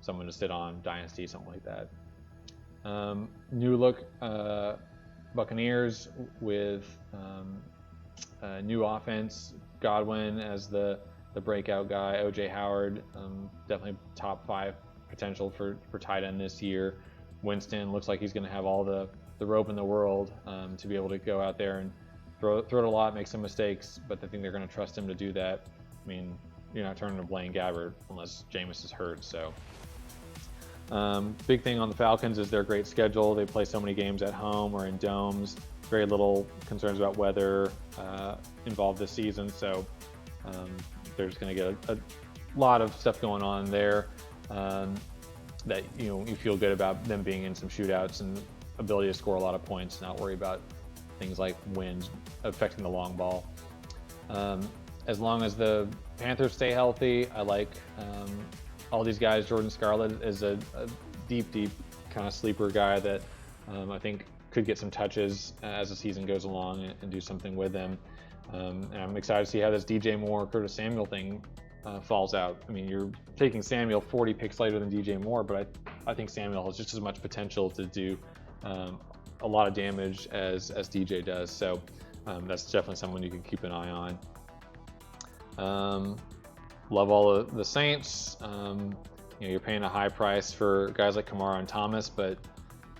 someone to sit on Dynasty, something like that. New look Buccaneers with new offense. Godwin as the breakout guy. OJ Howard, definitely top 5 potential for tight end this year. Winston looks like he's going to have all the rope in the world to be able to go out there and throw it a lot, make some mistakes, but I think they're going to trust him to do that. I mean, you're not turning to Blaine Gabbert unless Jameis is hurt. So big thing on the Falcons is their great schedule. They play so many games at home or in domes. Very little concerns about weather involved this season, so they're just going to get a lot of stuff going on there that you feel good about them being in some shootouts and ability to score a lot of points, not worry about things like winds affecting the long ball. As long as the Panthers stay healthy, I like all these guys. Jordan Scarlett is a deep kind of sleeper guy that I think could get some touches as the season goes along and do something with them. And I'm excited to see how this DJ Moore, Curtis Samuel thing falls out. I mean, you're taking Samuel 40 picks later than DJ Moore, but I think Samuel has just as much potential to do a lot of damage as DJ does. So that's definitely someone you can keep an eye on. Love all of the Saints. You're paying a high price for guys like Kamara and Thomas, but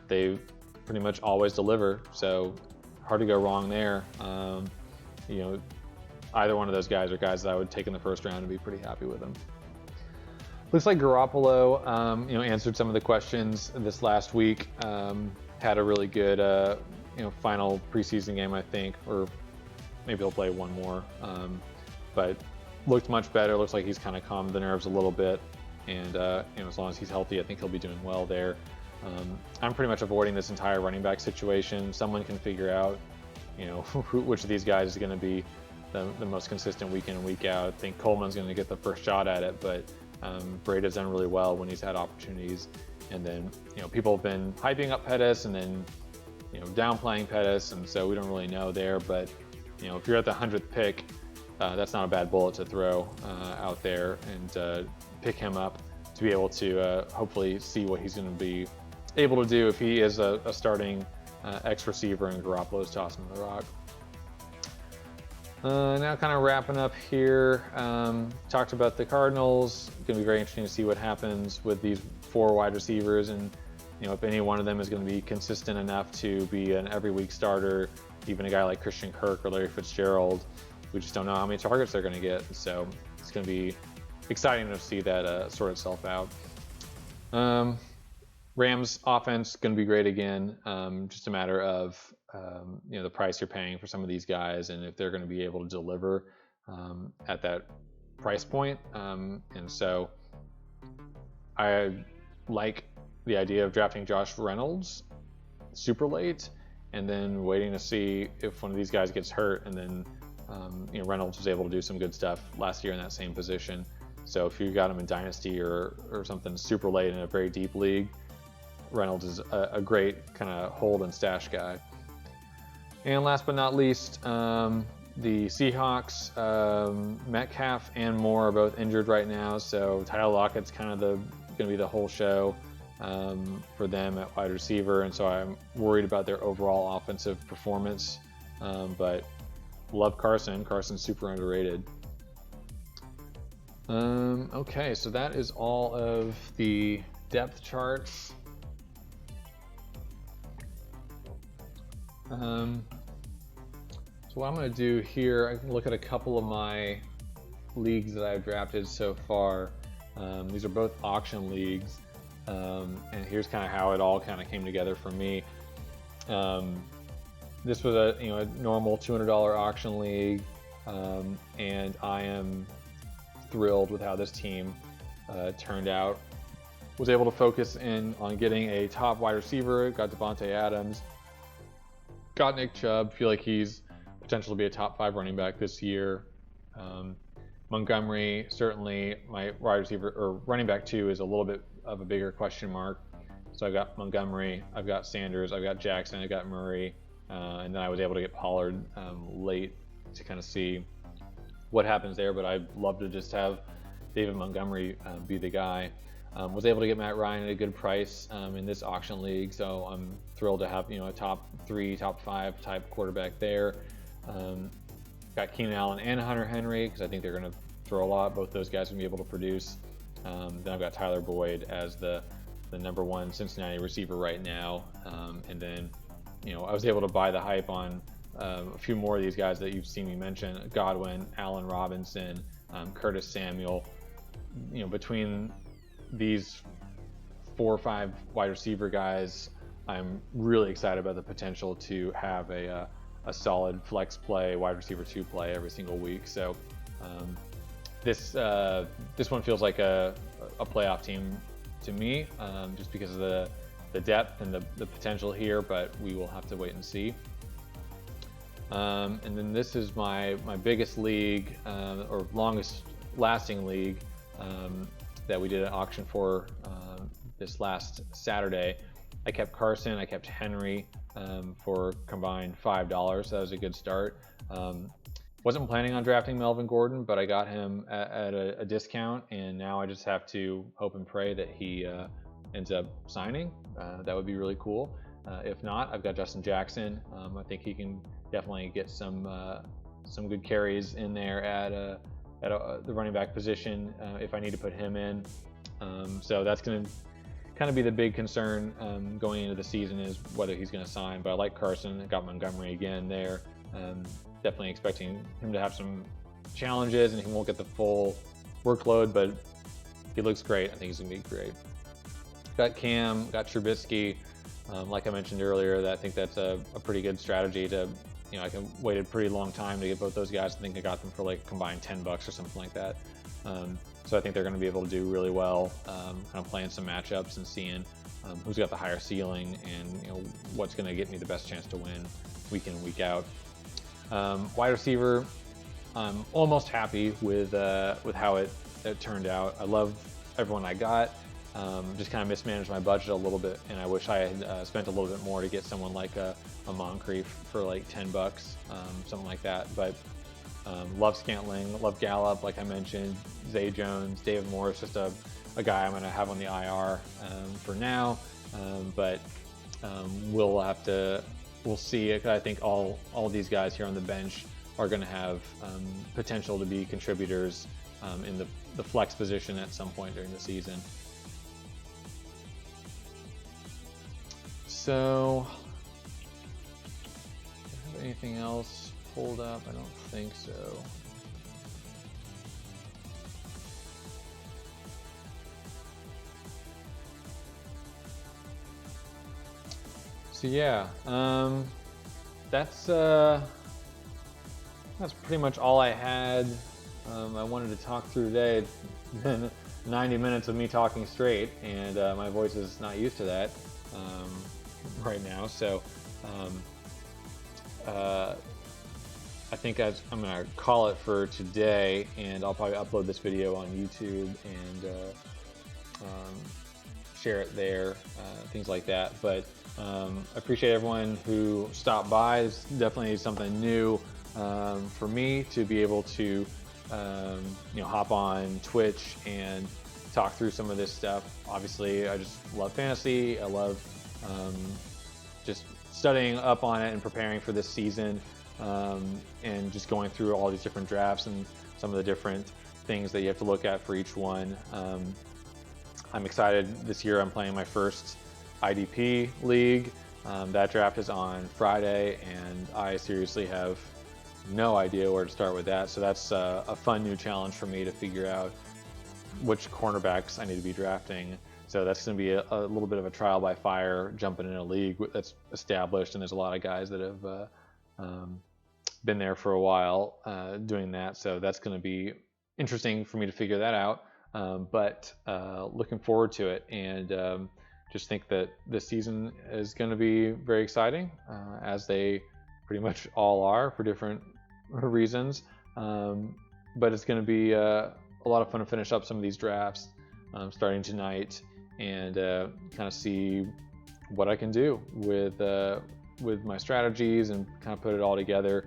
they pretty much always deliver, so hard to go wrong there. Either one of those guys are guys that I would take in the first round and be pretty happy with them. Looks like Garoppolo, answered some of the questions this last week. Had a really good, final preseason game, I think, or maybe he'll play one more. But looked much better. Looks like he's kind of calmed the nerves a little bit, and as long as he's healthy, I think he'll be doing well there. I'm pretty much avoiding this entire running back situation. Someone can figure out, which of these guys is going to be the most consistent week in and week out. I think Coleman's going to get the first shot at it, but Breda's done really well when he's had opportunities. And then, people have been hyping up Pettis and then, downplaying Pettis, and so we don't really know there. But, if you're at the 100th pick, that's not a bad bullet to throw out there and pick him up to be able to hopefully see what he's going to be able to do if he is a starting X receiver and Garoppolo's tossing the rock. Now kind of wrapping up here, talked about the Cardinals. It's going to be very interesting to see what happens with these 4 wide receivers, and if any one of them is going to be consistent enough to be an every week starter, even a guy like Christian Kirk or Larry Fitzgerald. We just don't know how many targets they're going to get, so it's going to be exciting to see that sort itself out. Rams offense going to be great again. Just a matter of the price you're paying for some of these guys, and if they're going to be able to deliver at that price point. And so I like the idea of drafting Josh Reynolds super late, and then waiting to see if one of these guys gets hurt, and then Reynolds was able to do some good stuff last year in that same position. So if you got him in Dynasty or something super late in a very deep league, Reynolds is a great kind of hold and stash guy. And last but not least, the Seahawks, Metcalf and Moore are both injured right now, so Tyler Lockett's kind of going to be the whole show for them at wide receiver, and so I'm worried about their overall offensive performance. But love Carson. Carson's super underrated. Okay, so that is all of the depth charts. So what I'm going to do here, I can look at a couple of my leagues that I've drafted so far. These are both auction leagues, and here's kind of how it all kind of came together for me. This was a normal $200 auction league, and I am thrilled with how this team turned out. Was able to focus in on getting a top wide receiver, got Devontae Adams, got Nick Chubb, feel like he's potential to be a top 5 running back this year. Montgomery, certainly my wide receiver, or running back 2 is a little bit of a bigger question mark. So I've got Montgomery, I've got Sanders, I've got Jackson, I've got Murray, and then I was able to get Pollard late to kind of see what happens there, but I'd love to just have David Montgomery be the guy. Was able to get Matt Ryan at a good price in this auction league, so I'm thrilled to have a top 3, top 5 type quarterback there. Got Keenan Allen and Hunter Henry because I think they're going to throw a lot. Both those guys will be able to produce. Then I've got Tyler Boyd as the number 1 Cincinnati receiver right now, and then I was able to buy the hype on a few more of these guys that you've seen me mention: Godwin, Allen Robinson, Curtis Samuel. Between these 4 or 5 wide receiver guys, I'm really excited about the potential to have a solid flex play, wide receiver 2 play every single week. So this one feels like a playoff team to me, just because of the depth and the potential here, but we will have to wait and see. And then this is my biggest league, or longest lasting league, that we did an auction for this last Saturday. I kept Carson, I kept Henry for combined $5, so that was a good start. Wasn't planning on drafting Melvin Gordon, but I got him at a discount, and now I just have to hope and pray that he ends up signing. That would be really cool. If not, I've got Justin Jackson. I think he can definitely get some good carries in there at the running back position if I need to put him in. So that's going to kind of be the big concern going into the season, is whether he's going to sign. But I like Carson. I got Montgomery again there. Definitely expecting him to have some challenges, and he won't get the full workload, but he looks great. I think he's going to be great. Got Cam, got Trubisky. Like I mentioned earlier, I think that's a pretty good strategy to, I can wait a pretty long time to get both those guys. I think I got them for like combined $10 or something like that. So I think they're going to be able to do really well, kind of playing some matchups and seeing who's got the higher ceiling and what's going to get me the best chance to win week in and week out. Wide receiver, I'm almost happy with how it turned out. I love everyone I got. Just kind of mismanaged my budget a little bit, and I wish I had spent a little bit more to get someone like a Moncrief for like $10, something like that. But love Scantling, love Gallup, like I mentioned, Zay Jones, David Morris, just a guy I'm going to have on the IR for now. But we'll see. I think all these guys here on the bench are going to have potential to be contributors in the flex position at some point during the season. So, do I have anything else pulled up? I don't think so. So yeah, that's pretty much all I had. I wanted to talk through today. It's been 90 minutes of me talking straight, and my voice is not used to that right now. So I think I'm gonna call it for today, and I'll probably upload this video on YouTube and share it there, things like that. But I appreciate everyone who stopped by. It's definitely something new for me to be able to hop on Twitch and talk through some of this stuff. Obviously, I just love fantasy. I love just studying up on it and preparing for this season, and just going through all these different drafts and some of the different things that you have to look at for each one. I'm excited. This year I'm playing my first IDP league. That draft is on Friday, and I seriously have no idea where to start with that. So that's a fun new challenge for me to figure out which cornerbacks I need to be drafting. So that's going to be a little bit of a trial by fire, jumping in a league that's established, and there's a lot of guys that have been there for a while doing that. So that's going to be interesting for me to figure that out. But looking forward to it, and just think that this season is going to be very exciting, as they pretty much all are for different reasons. But it's going to be a lot of fun to finish up some of these drafts starting tonight, and kind of see what I can do with my strategies and kind of put it all together.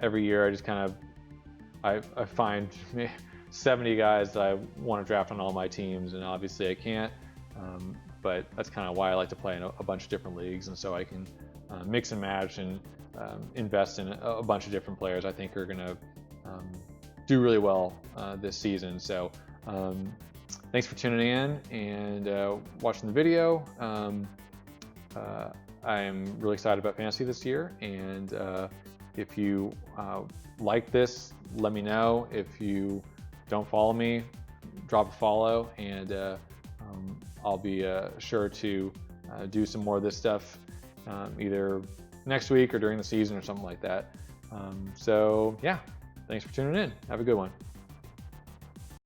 Every year I just kind of I find 70 guys that I want to draft on all my teams, and obviously I can't, but that's kind of why I like to play in a bunch of different leagues, and so I can mix and match and invest in a bunch of different players I think are going to do really well this season. So thanks for tuning in and watching the video. I'm really excited about fantasy this year, and if you like this, let me know. If you don't follow me, drop a follow, and I'll be sure to do some more of this stuff either next week or during the season or something like that. So yeah, thanks for tuning in. Have a good one.